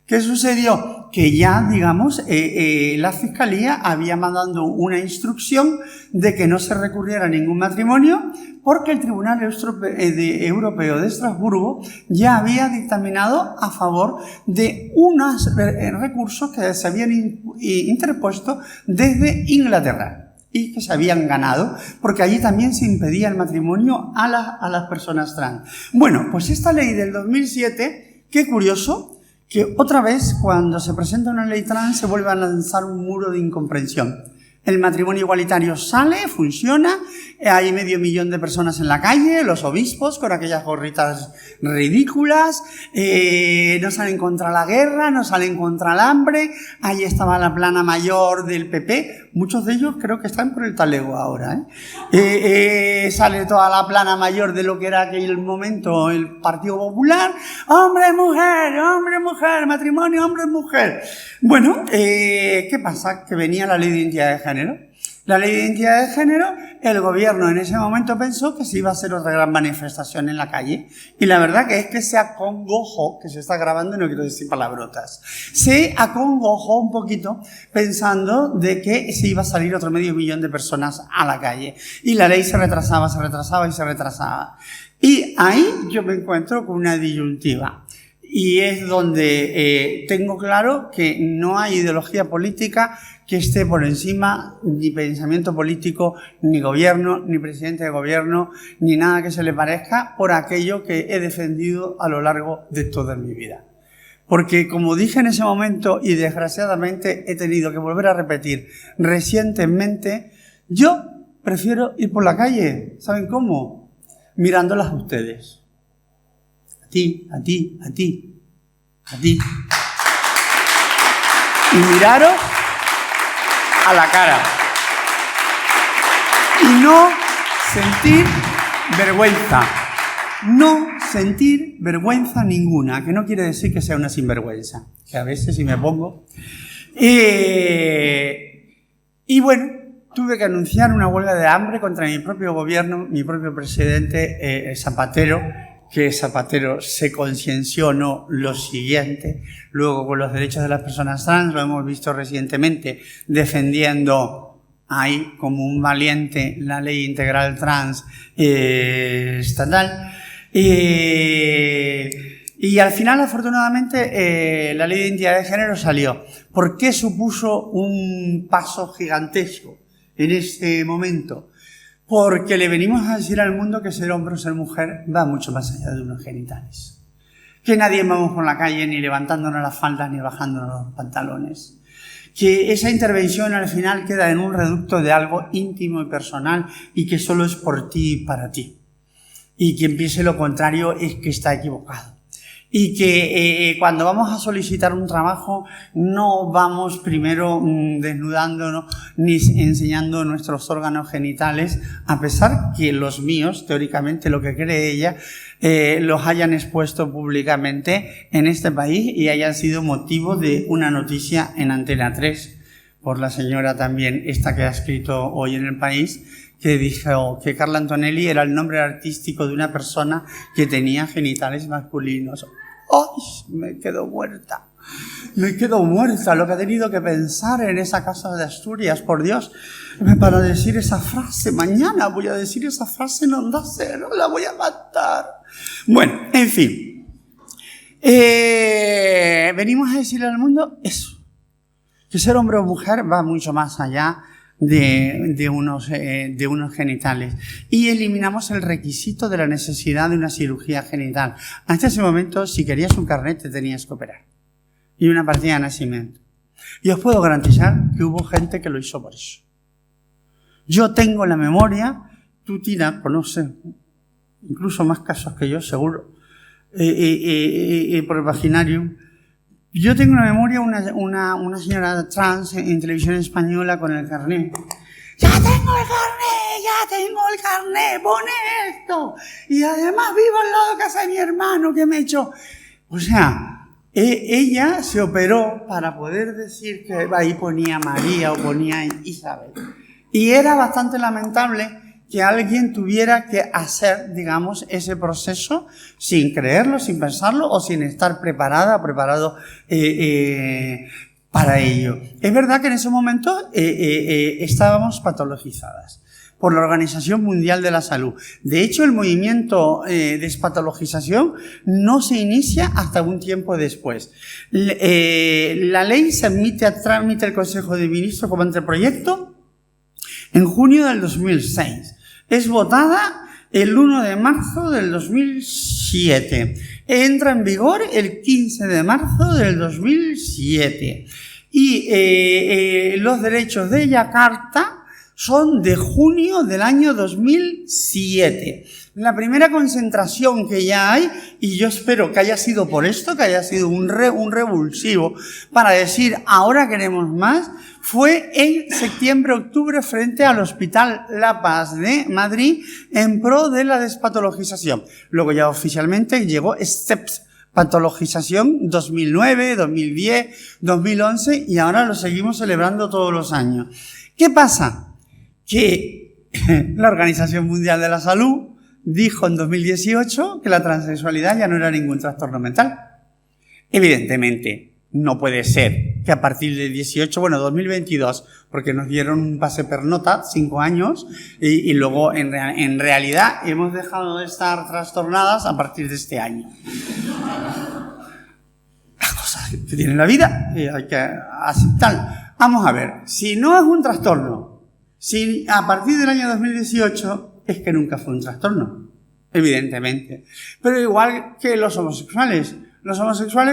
¿Qué sucedió? Que ya, digamos, la Fiscalía había mandado una instrucción de que no se recurriera a ningún matrimonio porque el Tribunal Europeo de Estrasburgo ya había dictaminado a favor de unos recursos que se habían interpuesto desde Inglaterra y que se habían ganado, porque allí también se impedía el matrimonio a las personas trans. Bueno, pues esta ley del 2007, qué curioso, que otra vez, cuando se presenta una ley trans, se vuelve a lanzar un muro de incomprensión. El matrimonio igualitario sale, funciona, hay 500.000 de personas en la calle, los obispos con aquellas gorritas ridículas, no salen contra la guerra, no salen contra el hambre, ahí estaba la plana mayor del PP, muchos de ellos creo que están por el talego ahora, sale toda la plana mayor de lo que era aquel momento el Partido Popular, hombre, mujer, matrimonio, hombre, mujer. Bueno, ¿qué pasa? Que venía la ley de identidad de género. La ley de identidad de género, el gobierno en ese momento pensó que se iba a hacer otra gran manifestación en la calle. Y la verdad que es que se acongojó, que se está grabando y no quiero decir palabrotas, se acongojó un poquito pensando de que se iba a salir otro 500.000 de personas a la calle. Y la ley se retrasaba. Y ahí yo me encuentro con una disyuntiva. Y es donde tengo claro que no hay ideología política que esté por encima, ni pensamiento político, ni gobierno, ni presidente de gobierno, ni nada que se le parezca, por aquello que he defendido a lo largo de toda mi vida. Porque, como dije en ese momento, y desgraciadamente he tenido que volver a repetir recientemente, yo prefiero ir por la calle, ¿saben cómo? Mirándolas a ustedes. A ti. Y miraros a la cara. Y no sentir vergüenza. No sentir vergüenza ninguna, que no quiere decir que sea una sinvergüenza, que a veces si me pongo. Y bueno, tuve que anunciar una huelga de hambre contra mi propio gobierno, mi propio presidente Zapatero, que Zapatero se concienció lo siguiente. Luego, con los derechos de las personas trans, lo hemos visto recientemente defendiendo ahí como un valiente la ley integral trans estatal. Y al final, afortunadamente, la ley de identidad de género salió. ¿Por qué supuso un paso gigantesco en ese momento? Porque le venimos a decir al mundo que ser hombre o ser mujer va mucho más allá de unos genitales. Que nadie vamos por la calle ni levantándonos las faldas ni bajándonos los pantalones. Que esa intervención al final queda en un reducto de algo íntimo y personal y que solo es por ti y para ti. Y quien piense lo contrario es que está equivocado. Y que cuando vamos a solicitar un trabajo no vamos primero desnudándonos ni enseñando nuestros órganos genitales, a pesar que los míos, teóricamente lo que cree ella, los hayan expuesto públicamente en este país y hayan sido motivo de una noticia en Antena 3, por la señora también, esta que ha escrito hoy en El País, que dijo que Carla Antonelli era el nombre artístico de una persona que tenía genitales masculinos. ¡Ay! Me quedo muerta lo que he tenido que pensar en esa casa de Asturias, por Dios, para decir esa frase. Mañana voy a decir esa frase en Onda Cero, la voy a matar. Bueno, en fin. Venimos a decirle al mundo eso, que ser hombre o mujer va mucho más allá de unos genitales, y eliminamos el requisito de la necesidad de una cirugía genital. Hasta ese momento, si querías un carnet, te tenías que operar y una partida de nacimiento, y os puedo garantizar que hubo gente que lo hizo por eso. Yo tengo la memoria, tú, Tina, conoces incluso más casos que yo, seguro, por el Vaginarium. Yo tengo una memoria, una señora trans en televisión española con el carnet. ¡Ya tengo el carnet! ¡Pone esto! Y además vivo al lado de casa de mi hermano que me echó. O sea, Ella se operó para poder decir que ahí ponía María o ponía Isabel. Y era bastante lamentable que alguien tuviera que hacer, digamos, ese proceso sin creerlo, sin pensarlo o sin estar preparado para ello. Es verdad que en ese momento estábamos patologizadas por la Organización Mundial de la Salud. De hecho, el movimiento de despatologización no se inicia hasta un tiempo después. La ley se admite a trámite del Consejo de Ministros como anteproyecto en junio del 2006. Es votada el 1 de marzo del 2007. Entra en vigor el 15 de marzo del 2007. Y los derechos de Yakarta son de junio del año 2007. La primera concentración que ya hay, y yo espero que haya sido por esto, que haya sido un revulsivo para decir ahora queremos más, fue en septiembre-octubre frente al Hospital La Paz de Madrid en pro de la despatologización. Luego ya oficialmente llegó STEPS, patologización 2009, 2010, 2011 y ahora lo seguimos celebrando todos los años. ¿Qué pasa? Que la Organización Mundial de la Salud dijo en 2018 que la transexualidad ya no era ningún trastorno mental. Evidentemente, no puede ser que a partir del 2022, porque nos dieron un pase per nota, 5 años, y luego en realidad hemos dejado de estar trastornadas a partir de este año. Las cosas que tiene la vida hay que aceptar. Vamos a ver, si no es un trastorno, si a partir del año 2018 es que nunca fue un trastorno, evidentemente. Pero igual que los homosexuales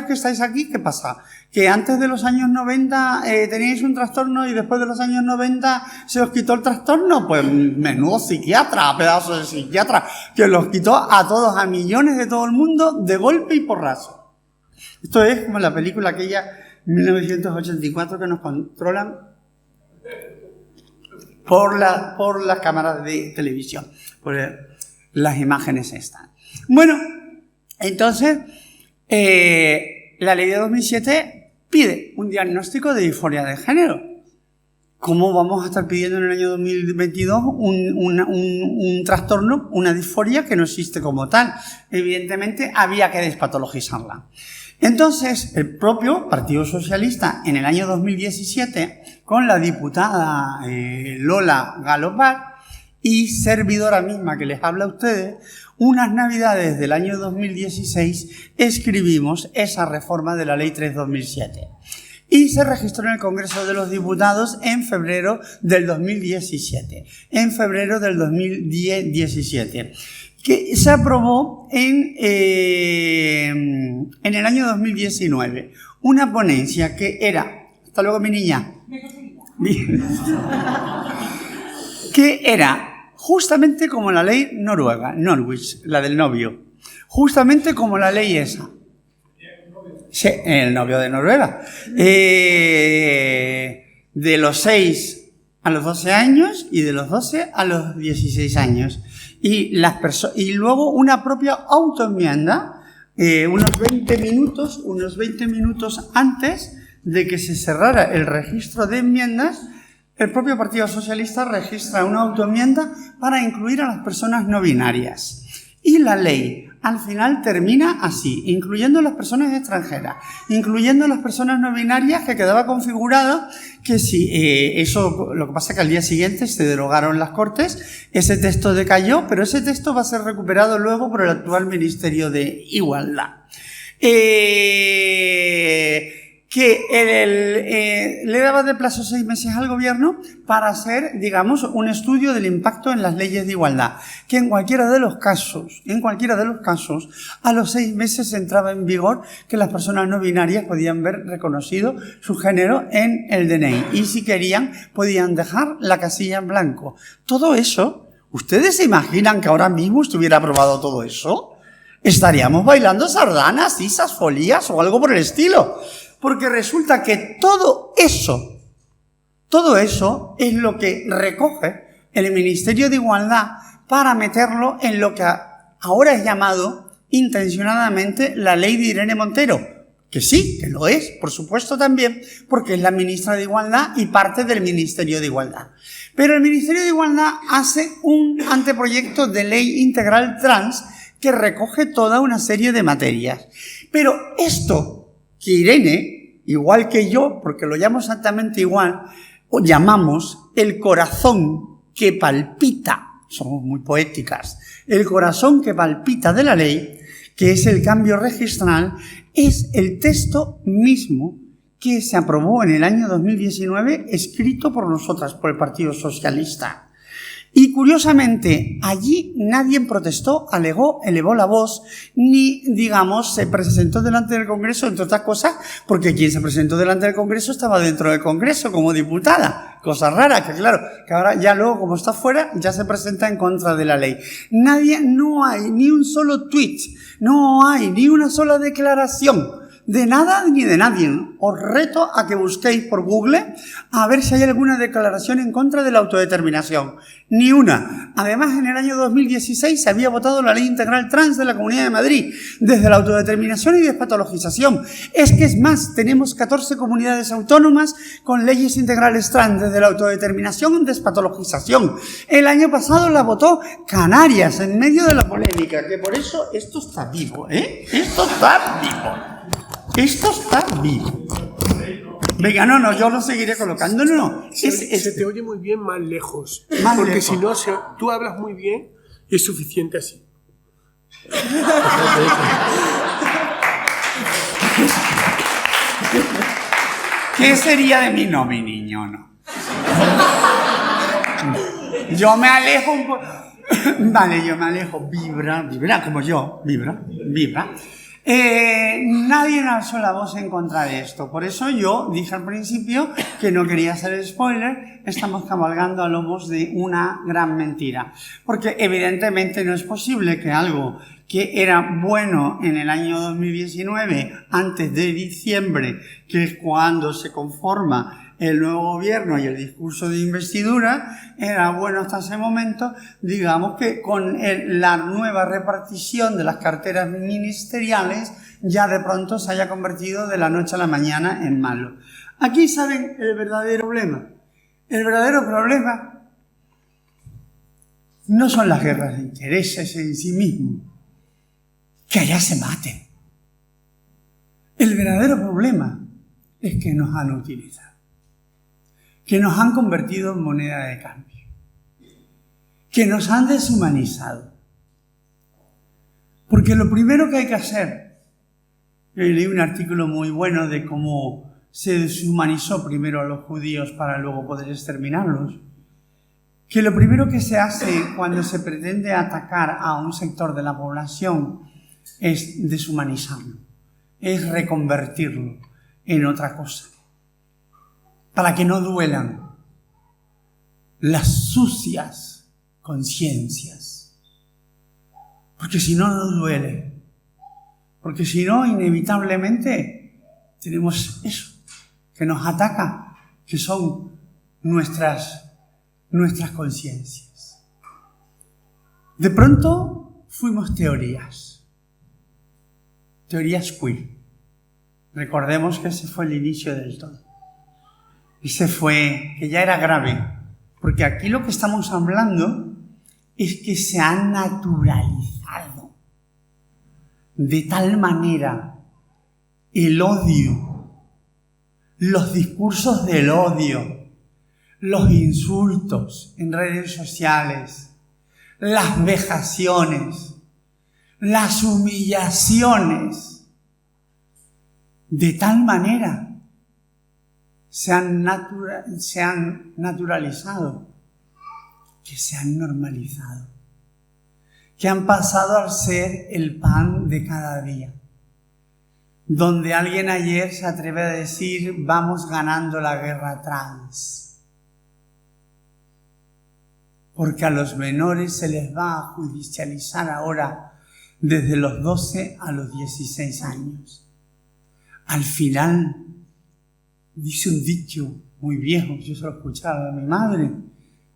que estáis aquí, ¿qué pasa? Que antes de los años 90 teníais un trastorno y después de los años 90 se os quitó el trastorno. Pues menudo psiquiatra, pedazo de psiquiatra, que los quitó a todos, a millones de todo el mundo, de golpe y porrazo. Esto es como la película aquella 1984 que nos controlan por las cámaras de televisión, por las imágenes están. Bueno, entonces la ley de 2007 pide un diagnóstico de disforia de género. ¿Cómo vamos a estar pidiendo en el año 2022 un trastorno, una disforia que no existe como tal? Evidentemente había que despatologizarla. Entonces, el propio Partido Socialista en el año 2017, con la diputada Lola Galopar y servidora misma que les habla a ustedes, unas navidades del año 2016 escribimos esa reforma de la Ley 3/2007 y se registró en el Congreso de los Diputados en febrero del 2017. En febrero del 2017. Que se aprobó en el año 2019 una ponencia que era, hasta luego mi niña, que era justamente como la ley noruega, Norwich, la del novio, justamente como la ley esa. Sí, el novio de Noruega. De los 6 a los 12 años y de los 12 a los 16 años. Y luego una propia autoenmienda, unos 20 minutos antes de que se cerrara el registro de enmiendas, el propio Partido Socialista registra una autoenmienda para incluir a las personas no binarias. Y la ley al final termina así, incluyendo a las personas extranjeras, incluyendo a las personas no binarias, que quedaba configurado que si eso, lo que pasa es que al día siguiente se derogaron las Cortes, ese texto decayó, pero ese texto va a ser recuperado luego por el actual Ministerio de Igualdad. Le daba de plazo 6 meses al gobierno para hacer, digamos, un estudio del impacto en las leyes de igualdad, que en cualquiera de los casos, a los 6 meses entraba en vigor que las personas no binarias podían ver reconocido su género en el DNI y si querían podían dejar la casilla en blanco. Todo eso, ¿ustedes se imaginan que ahora mismo estuviera aprobado todo eso? Estaríamos bailando sardanas, sisas, folías o algo por el estilo. Porque resulta que todo eso es lo que recoge el Ministerio de Igualdad para meterlo en lo que ahora es llamado intencionadamente la ley de Irene Montero, Que sí, que lo es, por supuesto también, porque es la ministra de Igualdad y parte del Ministerio de Igualdad. Pero el Ministerio de Igualdad hace un anteproyecto de ley integral trans que recoge toda una serie de materias. Pero esto que Irene, igual que yo, porque lo llamo exactamente igual, o llamamos el corazón que palpita, somos muy poéticas, el corazón que palpita de la ley, que es el cambio registral, es el texto mismo que se aprobó en el año 2019, escrito por nosotras, por el Partido Socialista. Y curiosamente, allí nadie protestó, alegó, elevó la voz, ni, digamos, se presentó delante del Congreso, entre otras cosas, porque quien se presentó delante del Congreso estaba dentro del Congreso como diputada. Cosa rara, que claro, que ahora ya luego, como está fuera, ya se presenta en contra de la ley. No hay ni un solo tuit, no hay ni una sola declaración de nada ni de nadie. Os reto a que busquéis por Google a ver si hay alguna declaración en contra de la autodeterminación. Ni una. Además, en el año 2016 se había votado la ley integral trans de la Comunidad de Madrid, desde la autodeterminación y despatologización. Es que es más, tenemos 14 comunidades autónomas con leyes integrales trans, desde la autodeterminación y despatologización. El año pasado la votó Canarias, en medio de la polémica, que por eso esto está vivo, ¿eh? Esto está vivo. Esto está vivo. Venga, no, yo lo seguiré colocando. No. Se te oye muy bien más lejos. Porque si no, tú hablas muy bien y es suficiente así. ¿Qué sería de mí? No, mi niño, no. Yo me alejo un poco. Vale, yo me alejo. Vibra como yo. Vibra. Nadie alzó la voz en contra de esto. Por eso yo dije al principio que no quería hacer spoiler. Estamos cabalgando a lomos de una gran mentira. Porque evidentemente no es posible que algo que era bueno en el año 2019, antes de diciembre, que es cuando se conforma el nuevo gobierno y el discurso de investidura, era bueno hasta ese momento, digamos que con la nueva repartición de las carteras ministeriales ya de pronto se haya convertido de la noche a la mañana en malo. Aquí saben el verdadero problema. El verdadero problema no son las guerras de intereses en sí mismos, que allá se maten. El verdadero problema es que nos han utilizado, que nos han convertido en moneda de cambio, que nos han deshumanizado. Porque lo primero que hay que hacer, leí un artículo muy bueno de cómo se deshumanizó primero a los judíos para luego poder exterminarlos, que lo primero que se hace cuando se pretende atacar a un sector de la población es deshumanizarlo, es reconvertirlo en otra cosa, para que no duelan las sucias conciencias. Porque si no, no duele. Porque si no, inevitablemente tenemos eso, que nos ataca, que son nuestras conciencias. De pronto fuimos teorías queer. Recordemos que ese fue el inicio del todo. Ese fue, que ya era grave, porque aquí lo que estamos hablando es que se ha naturalizado de tal manera el odio, los discursos del odio, los insultos en redes sociales, las vejaciones, las humillaciones, de tal manera se han naturalizado, que se han normalizado, que han pasado a ser el pan de cada día. Donde alguien ayer se atreve a decir, vamos ganando la guerra trans, porque a los menores se les va a judicializar ahora desde los 12 a los 16 años. Al final, dice un dicho muy viejo, yo se lo escuchaba a mi madre,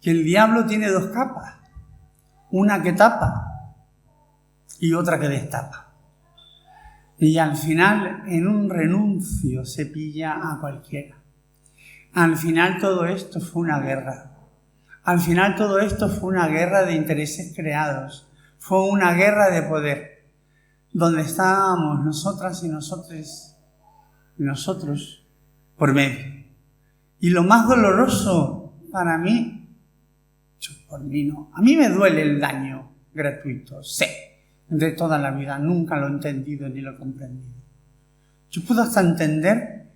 que el diablo tiene dos capas, una que tapa y otra que destapa. Y al final, en un renuncio, se pilla a cualquiera. Al final todo esto fue una guerra. Al final todo esto fue una guerra de intereses creados. Fue una guerra de poder. Donde estábamos nosotras y nosotros por medio. Y lo más doloroso para mí, por mí no, a mí me duele el daño gratuito, sé, de toda la vida, nunca lo he entendido ni lo he comprendido. Yo puedo hasta entender,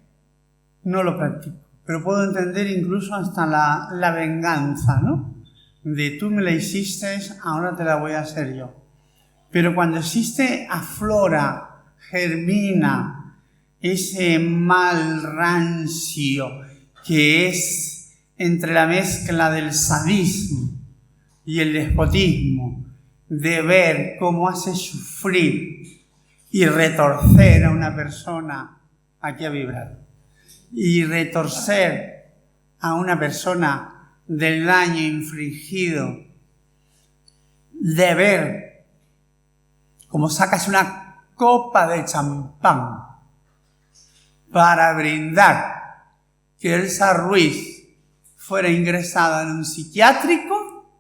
no lo practico, pero puedo entender incluso hasta la venganza, ¿no? De tú me la hiciste, ahora te la voy a hacer yo. Pero cuando existe, aflora, germina ese mal rancio que es entre la mezcla del sadismo y el despotismo, de ver cómo hace sufrir y retorcer a una persona, aquí ha vibrado, y retorcer a una persona del daño infligido, de ver como sacas una copa de champán para brindar que Elsa Ruiz fuera ingresada en un psiquiátrico,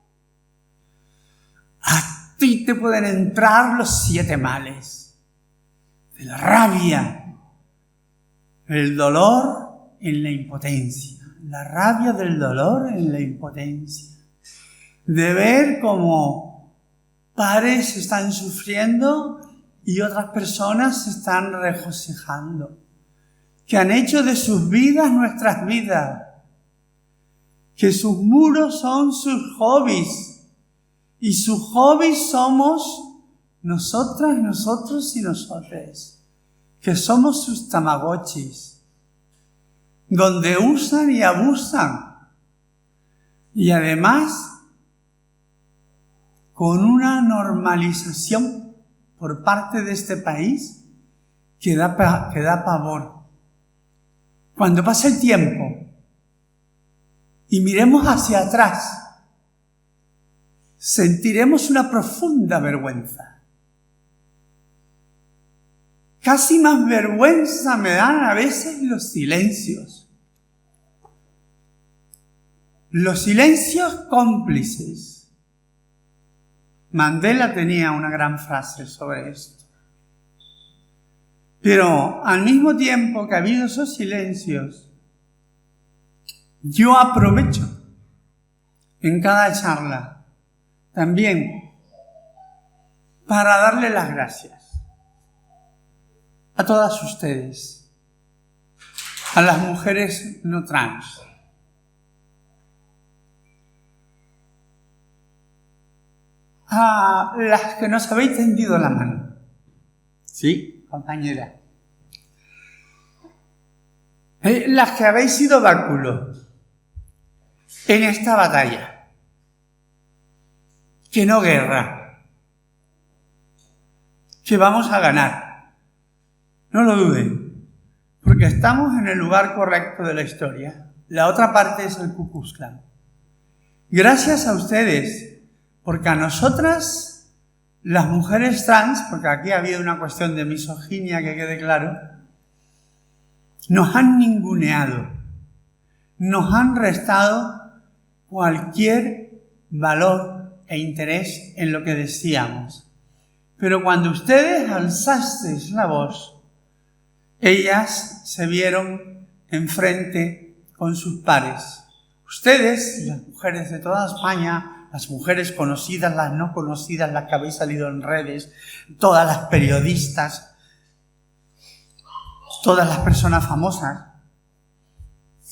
a ti te pueden entrar los 7 males de la rabia, el dolor en la impotencia, la rabia del dolor en la impotencia, de ver cómo padres están sufriendo y otras personas se están regocijando, que han hecho de sus vidas nuestras vidas, que sus muros son sus hobbies y sus hobbies somos nosotras, nosotros y nosotres, que somos sus tamagotchis, donde usan y abusan y además con una normalización por parte de este país que da pavor. Cuando pase el tiempo y miremos hacia atrás, sentiremos una profunda vergüenza. Casi más vergüenza me dan a veces los silencios. Los silencios cómplices. Mandela tenía una gran frase sobre esto. Pero al mismo tiempo que ha habido esos silencios, yo aprovecho en cada charla también para darle las gracias a todas ustedes, a las mujeres no trans, a las que nos habéis tendido la mano. Sí, compañera. Las que habéis sido báculo en esta batalla. Que no guerra. Que vamos a ganar. No lo duden. Porque estamos en el lugar correcto de la historia. La otra parte es el Ku Klux Klan. Gracias a ustedes. Porque a nosotras, las mujeres trans, porque aquí ha habido una cuestión de misoginia, que quede claro, nos han ninguneado, nos han restado cualquier valor e interés en lo que decíamos. Pero cuando ustedes alzasteis la voz, ellas se vieron enfrente con sus pares. Ustedes, las mujeres de toda España, las mujeres conocidas, las no conocidas, las que habéis salido en redes, todas las periodistas, todas las personas famosas,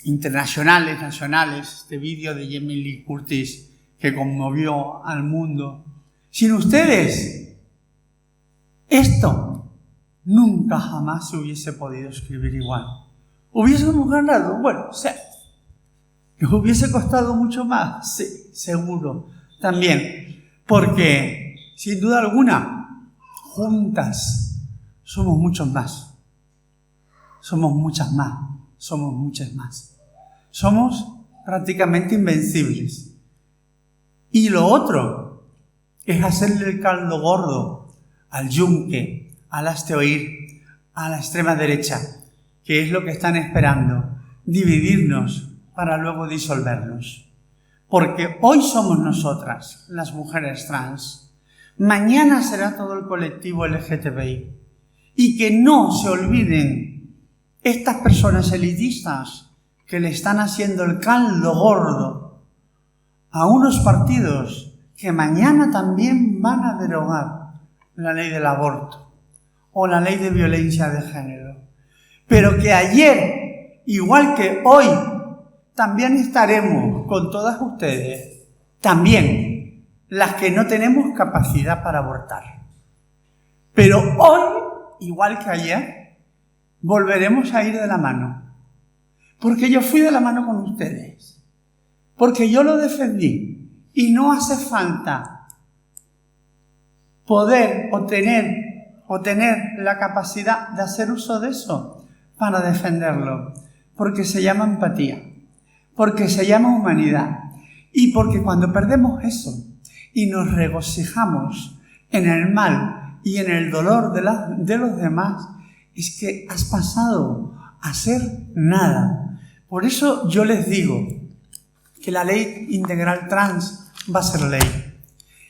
internacionales, nacionales, este vídeo de Jamie Lee Curtis que conmovió al mundo. Sin ustedes, esto nunca jamás se hubiese podido escribir igual. Hubiésemos ganado, bueno, sí. ¿Nos hubiese costado mucho más? Sí, seguro. También, porque, sin duda alguna, juntas somos muchos más. Somos muchas más. Somos muchas más. Somos prácticamente invencibles. Y lo otro es hacerle el caldo gordo al yunque, al hazte oír, a la extrema derecha, que es lo que están esperando, dividirnos para luego disolvernos. Porque hoy somos nosotras, las mujeres trans. Mañana será todo el colectivo LGTBI. Y que no se olviden estas personas elitistas que le están haciendo el caldo gordo a unos partidos que mañana también van a derogar la ley del aborto o la ley de violencia de género. Pero que ayer, igual que hoy, también estaremos con todas ustedes, también las que no tenemos capacidad para abortar. Pero hoy, igual que ayer, volveremos a ir de la mano. Porque yo fui de la mano con ustedes. Porque yo lo defendí. Y no hace falta poder o tener la capacidad de hacer uso de eso para defenderlo. Porque se llama empatía. Porque se llama humanidad. Y porque cuando perdemos eso y nos regocijamos en el mal y en el dolor de los demás, es que has pasado a ser nada. Por eso yo les digo que la ley integral trans va a ser ley.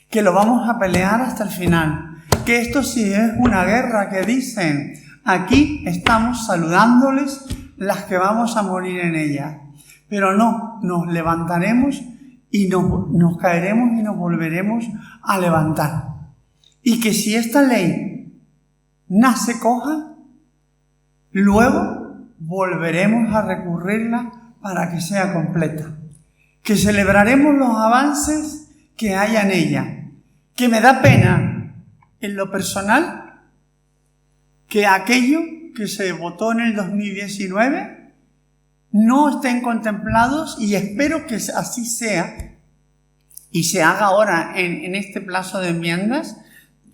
Que lo vamos a pelear hasta el final. Que esto sí es una guerra que dicen. Aquí estamos saludándoles las que vamos a morir en ella. Pero no, nos levantaremos y nos caeremos y nos volveremos a levantar. Y que si esta ley nace coja, luego volveremos a recurrirla para que sea completa. Que celebraremos los avances que haya en ella. Que me da pena, en lo personal, que aquello que se votó en el 2019 no estén contemplados, y espero que así sea y se haga ahora en este plazo de enmiendas,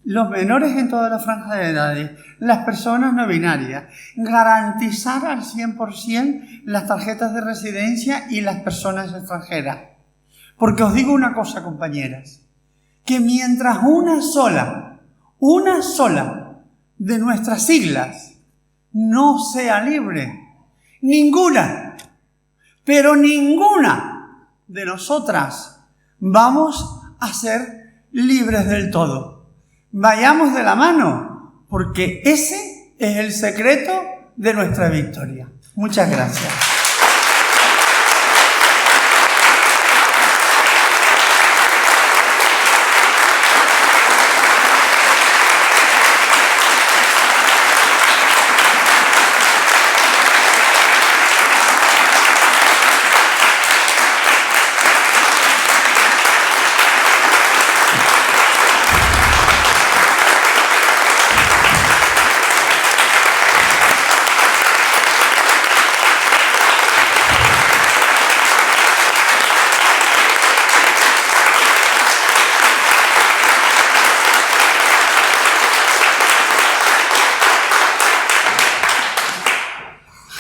los menores en toda la franja de edades, las personas no binarias, garantizar al 100% las tarjetas de residencia y las personas extranjeras. Porque os digo una cosa, compañeras, que mientras una sola de nuestras siglas no sea libre, ninguna, pero ninguna de nosotras vamos a ser libres del todo. Vayamos de la mano, porque ese es el secreto de nuestra victoria. Muchas gracias.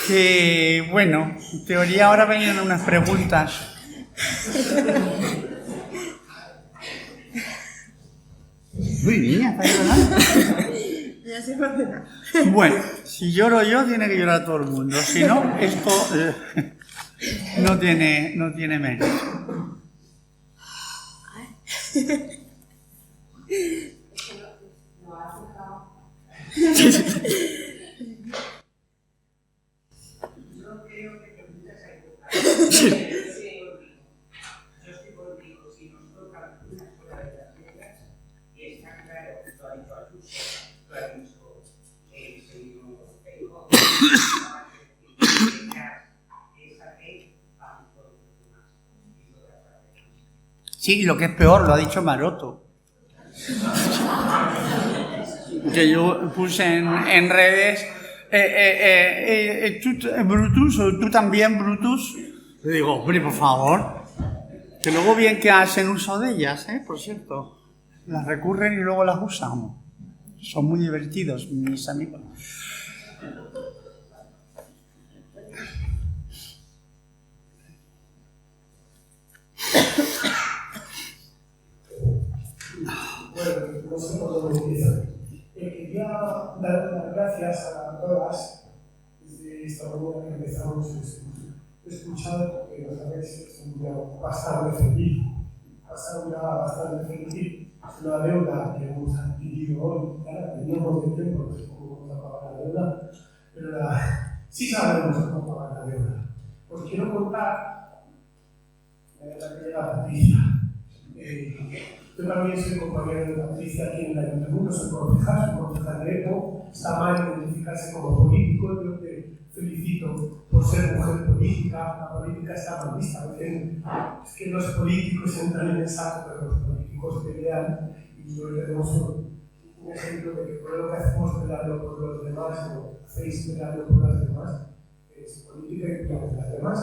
Que, bueno, en teoría ahora venían unas preguntas. Uy, niña, ¿estás llorando? Ya se emociona. Bueno, si lloro yo, tiene que llorar todo el mundo. Si no, esto no tiene mérito. Sí, lo que es peor, lo ha dicho Maroto. Que yo puse en redes, Brutus, o tú también, Brutus. Le digo, hombre, por favor. Que luego bien que hacen uso de ellas, por cierto. Las recurren y luego las usamos. Son muy divertidos, mis amigos. Bueno, quería dar las gracias a todas desde esta mañana que empezamos. He escuchado que nos habéis enviado bastante feliz. Bastante feliz. Es una deuda que hemos adquirido hoy. Teníamos de tiempo, no sé cómo vamos a pagar la deuda, pero sí sabemos cómo pagar la deuda. Os quiero contar la querida Patricia. Yo también soy compañero de Patricia aquí en el Ayuntamiento, soy concejal de ECO. Está mal identificarse como político. Yo te felicito por ser mujer política. La política está mal vista. Es que los políticos entran en el saco, pero los políticos pelean. Y hoy tenemos un ejemplo de que por lo que hacemos peleando por los demás, o hacéis peleando por los demás, es política y peleamos por los demás.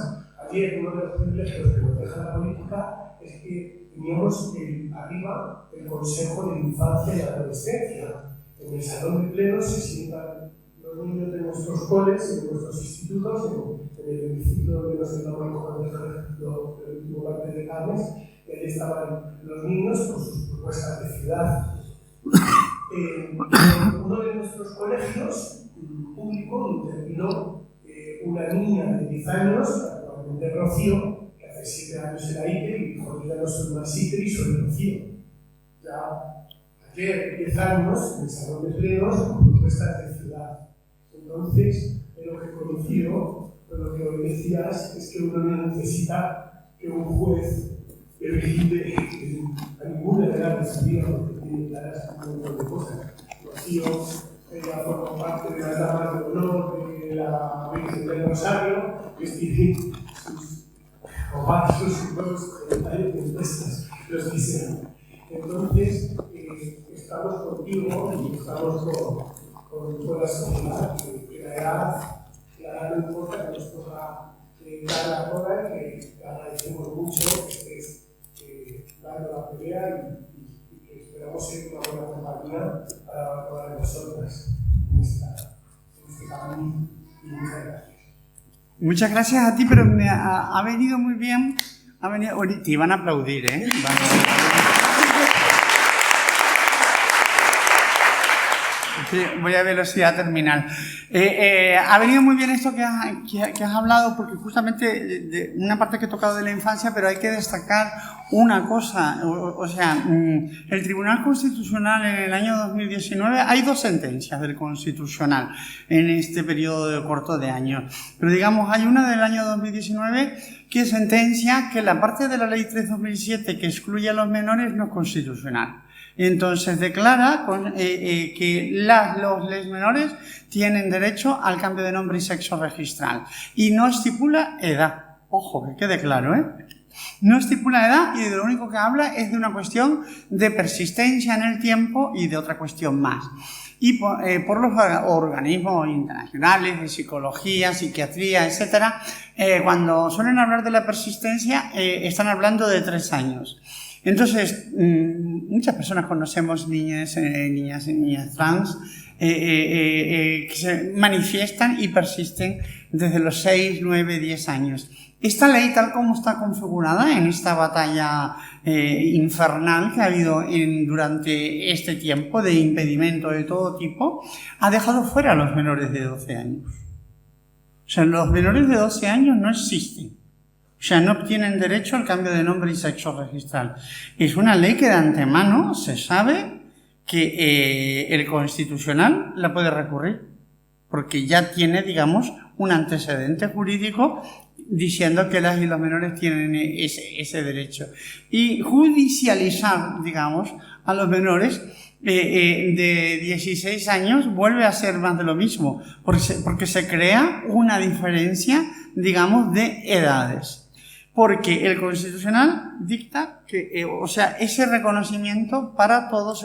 Ayer uno de los privilegios que nos deja la política es que teníamos arriba el Consejo de Infancia y Adolescencia. En el salón de pleno se sientan los niños de nuestros coles, de nuestros institutos, en el hemiciclo donde nos sentamos con el último parte de Carmes, y ahí estaban los niños con sus propuestas de ciudad. Uno de nuestros colegios público intervino una niña de 10 años, actualmente Rocío, que hace 7 años era ITER, y dijo: yo ya no soy más ITER y soy Rocío. Ya ayer, 10 años, en el salón de plenos, con propuestas de ciudad. Entonces, en lo que coincido con lo que hoy decías, es que uno no necesita que un juez vigile a ninguna edad de su vida, porque tiene claras un montón de cosas. Rocío, ella forma parte de las damas de honor de la Virgen del Rosario, que tiene sus ovarios, sus huevos genitales de empresas, los diseñan. Entonces, estamos contigo y estamos con toda la sociedad, que la edad no importa, que nos toca dar la cola, y que agradecemos mucho que estés dando la pelea y que esperamos ser una buena compañía para todas nosotras en este camino. Y muchas gracias. Muchas gracias a ti, pero me ha venido muy bien. Te iban a aplaudir, ¿eh? Voy a velocidad terminal. Ha venido muy bien esto que has hablado, porque justamente de una parte que he tocado de la infancia, pero hay que destacar una cosa. O sea, el Tribunal Constitucional en el año 2019, hay 2 sentencias del Constitucional en este periodo corto de años. Pero digamos, hay una del año 2019 que sentencia que la parte de la Ley 3/2007 que excluye a los menores no es constitucional. Entonces declara que los menores tienen derecho al cambio de nombre y sexo registral y no estipula edad. Ojo, que quede claro, ¿eh? No estipula edad y de lo único que habla es de una cuestión de persistencia en el tiempo y de otra cuestión más. Y por los organismos internacionales de psicología, psiquiatría, etcétera, cuando suelen hablar de la persistencia, están hablando de 3 años. Entonces, muchas personas conocemos niñas trans que se manifiestan y persisten desde los 6, 9, 10 años. Esta ley, tal como está configurada en esta batalla infernal que ha habido durante este tiempo de impedimento de todo tipo, ha dejado fuera a los menores de 12 años. O sea, los menores de 12 años no existen. O sea, no obtienen derecho al cambio de nombre y sexo registral. Es una ley que de antemano se sabe que el Constitucional la puede recurrir, porque ya tiene, digamos, un antecedente jurídico diciendo que las y los menores tienen ese derecho. Y judicializar, digamos, a los menores de 16 años vuelve a ser más de lo mismo, porque se crea una diferencia, digamos, de edades. Porque el Constitucional dicta que, o sea, ese reconocimiento para todos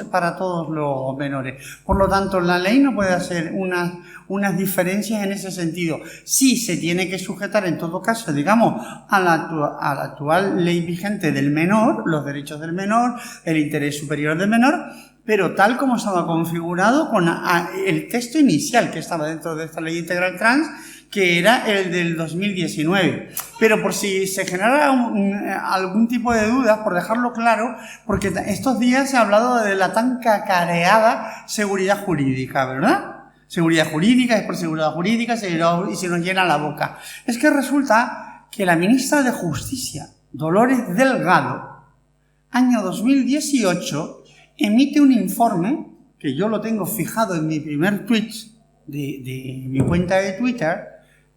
los menores. Por lo tanto, la ley no puede hacer unas diferencias en ese sentido. Sí se tiene que sujetar, en todo caso, digamos, a la actual ley vigente del menor, los derechos del menor, el interés superior del menor, pero tal como estaba configurado con el texto inicial que estaba dentro de esta ley integral trans, que era el del 2019. Pero por si se genera algún tipo de dudas, por dejarlo claro, porque estos días se ha hablado de la tan cacareada seguridad jurídica, ¿verdad? seguridad jurídica, es por seguridad jurídica, y se nos llena la boca. Es que resulta que la ministra de Justicia, Dolores Delgado, año 2018, emite un informe, que yo lo tengo fijado en mi primer tweet de mi cuenta de Twitter,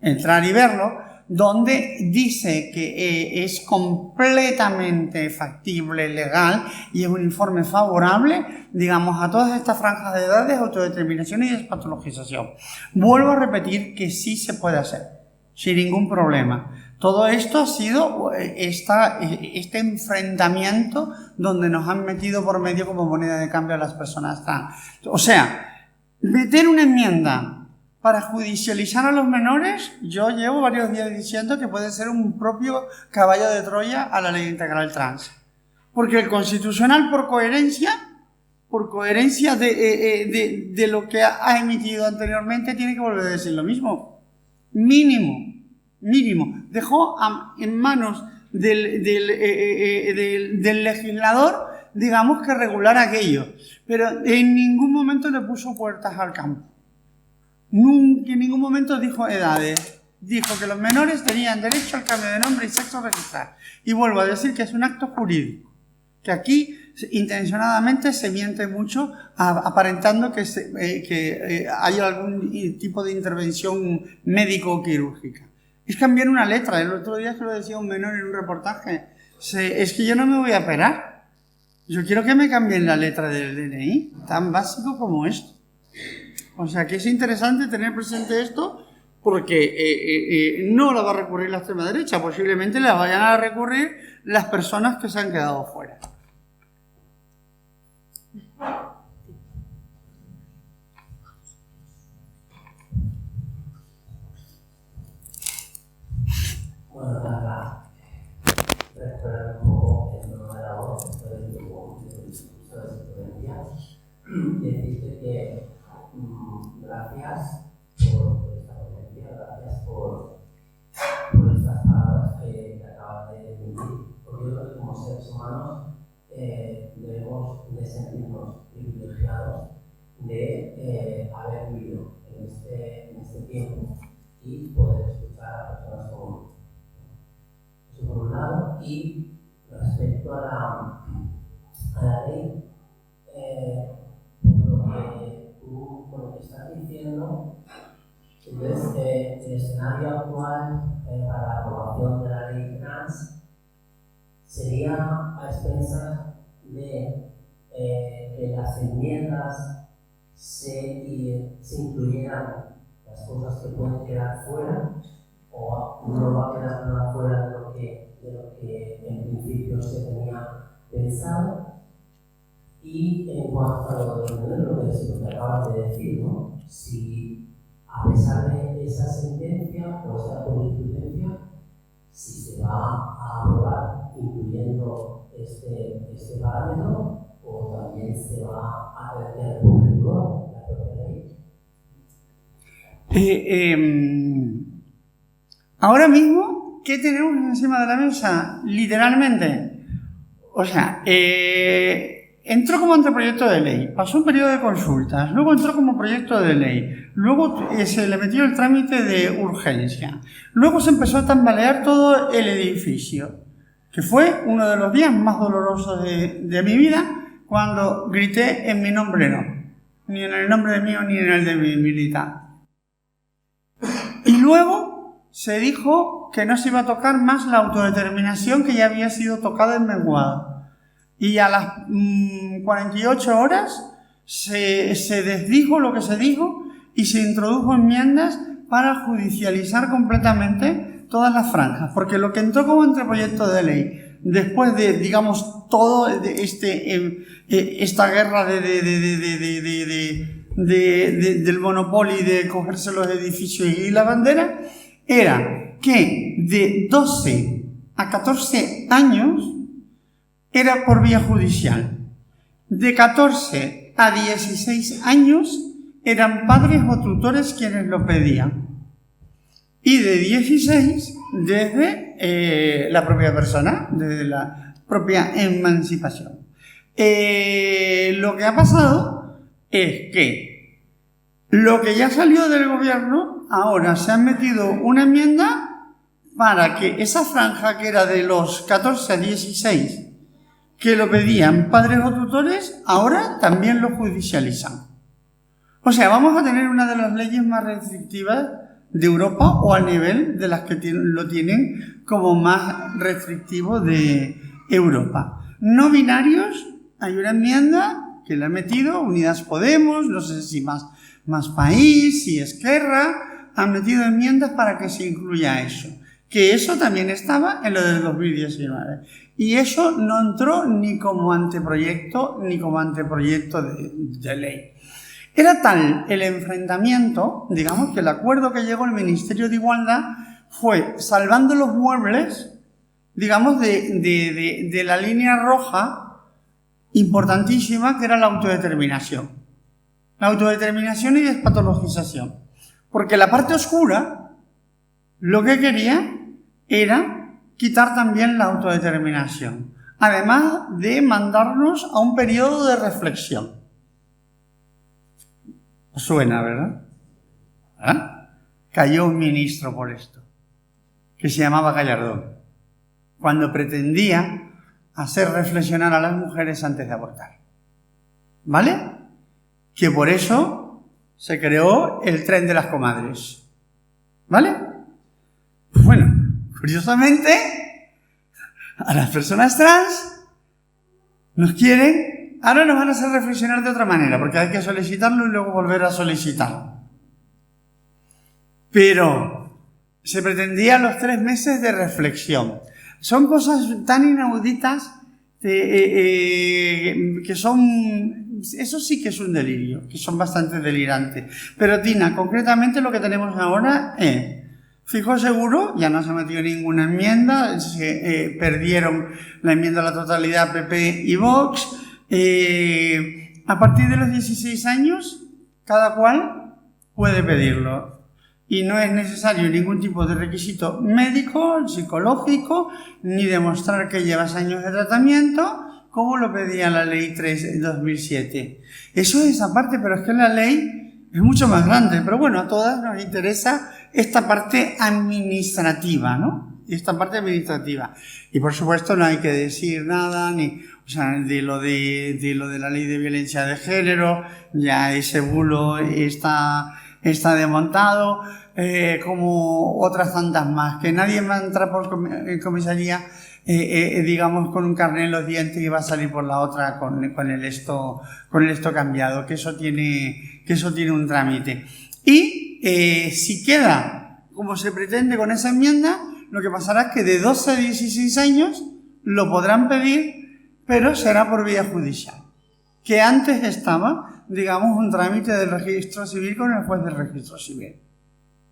entrar y verlo, donde dice que es completamente factible, legal, y es un informe favorable, digamos, a todas estas franjas de edades, autodeterminación y despatologización. Vuelvo a repetir que sí se puede hacer, sin ningún problema. Todo esto ha sido este enfrentamiento donde nos han metido por medio como moneda de cambio a las personas trans. O sea, meter una enmienda para judicializar a los menores, yo llevo varios días diciendo que puede ser un propio caballo de Troya a la ley integral trans. Porque el Constitucional, por coherencia de lo que ha emitido anteriormente, tiene que volver a decir lo mismo. Mínimo. Dejó en manos del legislador, digamos, que regular aquello. Pero en ningún momento le puso puertas al campo. Nunca, en ningún momento dijo edades. Dijo que los menores tenían derecho al cambio de nombre y sexo registrar. Y vuelvo a decir que es un acto jurídico. Que aquí intencionadamente se miente mucho aparentando que hay algún tipo de intervención médico o quirúrgica. Es cambiar una letra. El otro día que lo decía un menor en un reportaje. Es que yo no me voy a operar. Yo quiero que me cambien la letra del DNI. Tan básico como esto. O sea que es interesante tener presente esto porque no la va a recurrir la extrema derecha, posiblemente la vayan a recurrir las personas que se han quedado fuera. Bueno, nada, recuperar un poco el tono de la voz, después de tu discurso de psicología, y decirte que gracias por esta ponencia, gracias por estas palabras que acabas de emitir, porque yo creo que como seres humanos debemos de sentirnos privilegiados de haber vivido en este tiempo y poder escuchar a personas como eso por un lado. Y respecto a la ley, por lo que tú estás diciendo, entonces el escenario actual para la aprobación de la ley trans sería a expensas de que las enmiendas se incluyeran las cosas que pueden quedar fuera, o no va a quedar nada fuera de lo que en principio se tenía pensado. Y en cuanto a lo que acabas de decir, ¿no? Si a pesar de esa sentencia o esa jurisprudencia, si se va a aprobar incluyendo este parámetro, o también se va a tener por ejemplo la propia ley. Ahora mismo, ¿qué tenemos encima de la mesa? Literalmente. O sea, entró como anteproyecto de ley, pasó un periodo de consultas, luego entró como proyecto de ley, luego se le metió el trámite de urgencia, luego se empezó a tambalear todo el edificio, que fue uno de los días más dolorosos de mi vida, cuando grité en mi nombre no, ni en el nombre de mío ni en el de mi militar. Y luego se dijo que no se iba a tocar más la autodeterminación que ya había sido tocada en menguado. Y a las 48 horas se desdijo lo que se dijo y se introdujo enmiendas para judicializar completamente todas las franjas. Porque lo que entró como anteproyecto de ley, después de, digamos, todo esta guerra del monopolio y de cogerse los edificios y la bandera, era que de 12 a 14 años era por vía judicial. De 14 a 16 años eran padres o tutores quienes lo pedían. Y de 16 desde la propia persona, desde la propia emancipación. Lo que ha pasado es que Lo que ya salió del gobierno, ahora se han metido una enmienda para que esa franja que era de los 14 a 16, que lo pedían padres o tutores, ahora también lo judicializan. O sea, vamos a tener una de las leyes más restrictivas de Europa o al nivel de las que lo tienen como más restrictivo de Europa. No binarios, hay una enmienda que le ha metido Unidas Podemos, no sé si más País, si Esquerra, han metido enmiendas para que se incluya eso. Que eso también estaba en lo del 2019. Y eso no entró ni como anteproyecto de ley. Era tal el enfrentamiento, digamos, que el acuerdo que llegó el Ministerio de Igualdad fue salvando los muebles, digamos, de la línea roja importantísima que era la autodeterminación. La autodeterminación y despatologización. Porque la parte oscura lo que quería era quitar también la autodeterminación, además de mandarnos a un periodo de reflexión. Suena, ¿verdad? ¿Ah? Cayó un ministro por esto, que se llamaba Gallardón, cuando pretendía hacer reflexionar a las mujeres antes de abortar. ¿Vale? Que por eso se creó el tren de las comadres. ¿Vale? Bueno, curiosamente, a las personas trans nos quieren, ahora nos van a hacer reflexionar de otra manera, porque hay que solicitarlo y luego volver a solicitarlo. Pero se pretendía los 3 meses de reflexión. Son cosas tan inauditas que son... Eso sí que es un delirio, que son bastante delirantes. Pero Tina, concretamente lo que tenemos ahora es... Fijo seguro, ya no se metió ninguna enmienda, se perdieron la enmienda a la totalidad PP y Vox. A partir de los 16 años, cada cual puede pedirlo. Y no es necesario ningún tipo de requisito médico, psicológico, ni demostrar que llevas años de tratamiento, como lo pedía la Ley 3 de 2007. Eso es aparte, pero es que la ley es mucho más grande. Pero bueno, a todas nos interesa esta parte administrativa, ¿no? Esta parte administrativa. Y por supuesto no hay que decir nada, de lo de la ley de violencia de género, ya ese bulo está desmontado, como otras tantas más, que nadie va a entrar en comisaría, digamos, con un carnet en los dientes y va a salir por la otra con el esto cambiado, que eso tiene un trámite. Y si queda como se pretende con esa enmienda, lo que pasará es que de 12 a 16 años lo podrán pedir, pero será por vía judicial. Que antes estaba, digamos, un trámite del registro civil con el juez del registro civil.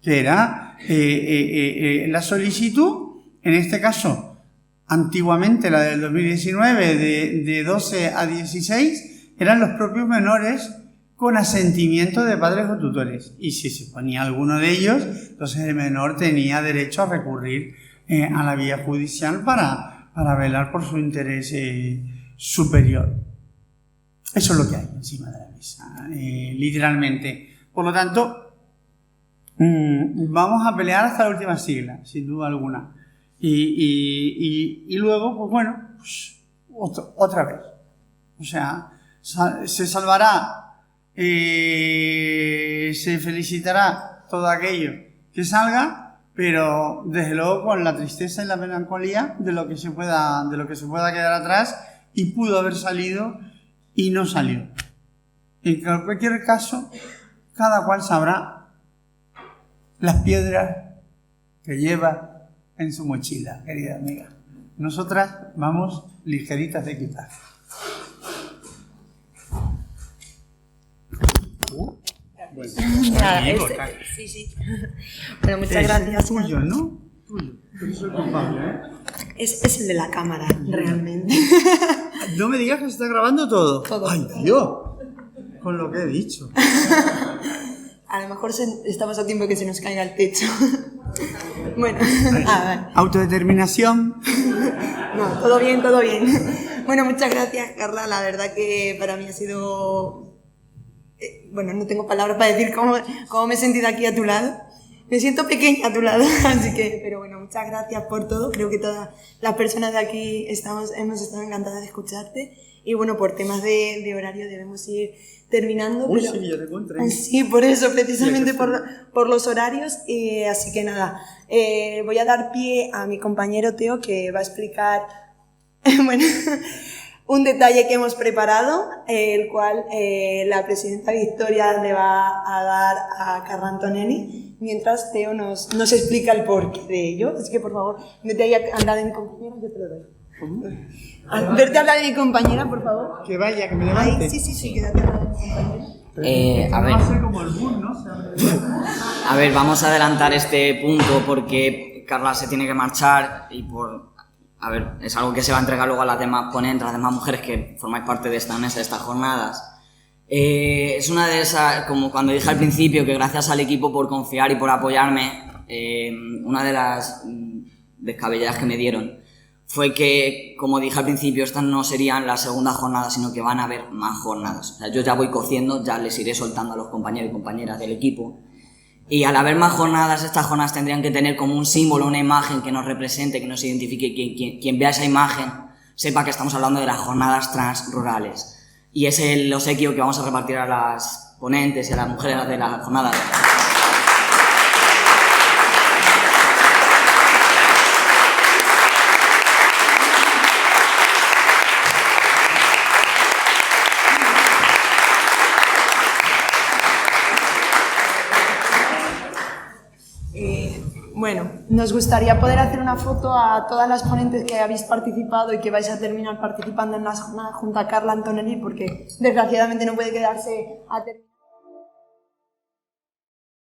Que era la solicitud, en este caso, antiguamente la del 2019, de 12 a 16, eran los propios menores con asentimiento de padres o tutores. Y si se ponía alguno de ellos, entonces el menor tenía derecho a recurrir a la vía judicial para velar por su interés superior. Eso es lo que hay encima de la mesa, literalmente. Por lo tanto, vamos a pelear hasta la última sigla, sin duda alguna. Y luego, pues bueno, pues otra vez. O sea, se salvará, se felicitará todo aquello que salga, pero desde luego con la tristeza y la melancolía de lo que se pueda quedar atrás y pudo haber salido y no salió. En cualquier caso, cada cual sabrá las piedras que lleva en su mochila, querida amiga. Nosotras vamos ligeritas de quitar. Bueno, Nada, sí. Bueno, muchas gracias. Es tuyo, ¿no? Tuyo. Yo soy culpable, ¿eh? Es el de la cámara, realmente. No me digas que se está grabando todo. Todo. ¡Ay, Dios! Con lo que he dicho. A lo mejor estamos a tiempo que se nos caiga el techo. Bueno, vale. Autodeterminación. No, todo bien. Bueno, muchas gracias, Carla. La verdad que para mí ha sido bueno, no tengo palabras para decir cómo me he sentido aquí a tu lado. Me siento pequeña a tu lado, así que, pero bueno, muchas gracias por todo. Creo que todas las personas de aquí hemos estado encantadas de escucharte. Y bueno, por temas de horario debemos ir terminando. Uy, pero, sí, yo te encontré. sí, por eso, precisamente por los horarios. Así que nada, voy a dar pie a mi compañero Teo, que va a explicar, bueno, un detalle que hemos preparado, el cual la presidenta Victoria le va a dar a Carla Antonelli, mientras Teo nos explica el porqué de ello. Así que, por favor, vete ahí al lado de mi compañera, yo te lo doy. Verte al lado de mi compañera, por favor. Que vaya, que me levante. Ay, sí, quédate al lado de mi compañera. A ver. Va a ser como el bus, ¿no? A ver, vamos a adelantar este punto porque Carla se tiene que marchar y a ver, es algo que se va a entregar luego a las demás ponentes, a las demás mujeres que formáis parte de esta mesa, de estas jornadas. Es una de esas, como cuando dije al principio, que gracias al equipo por confiar y por apoyarme, una de las descabelladas que me dieron fue que, como dije al principio, estas no serían las segundas jornadas, sino que van a haber más jornadas. O sea, yo ya voy cociendo, ya les iré soltando a los compañeros y compañeras del equipo. Y al haber más jornadas, estas jornadas tendrían que tener como un símbolo, una imagen que nos represente, que nos identifique, quien vea esa imagen sepa que estamos hablando de las jornadas transrurales. Y es el obsequio que vamos a repartir a las ponentes y a las mujeres de las jornadas. Bueno, nos gustaría poder hacer una foto a todas las ponentes que habéis participado y que vais a terminar participando en la jornada junto a Carla Antonelli, porque desgraciadamente no puede quedarse a terminar.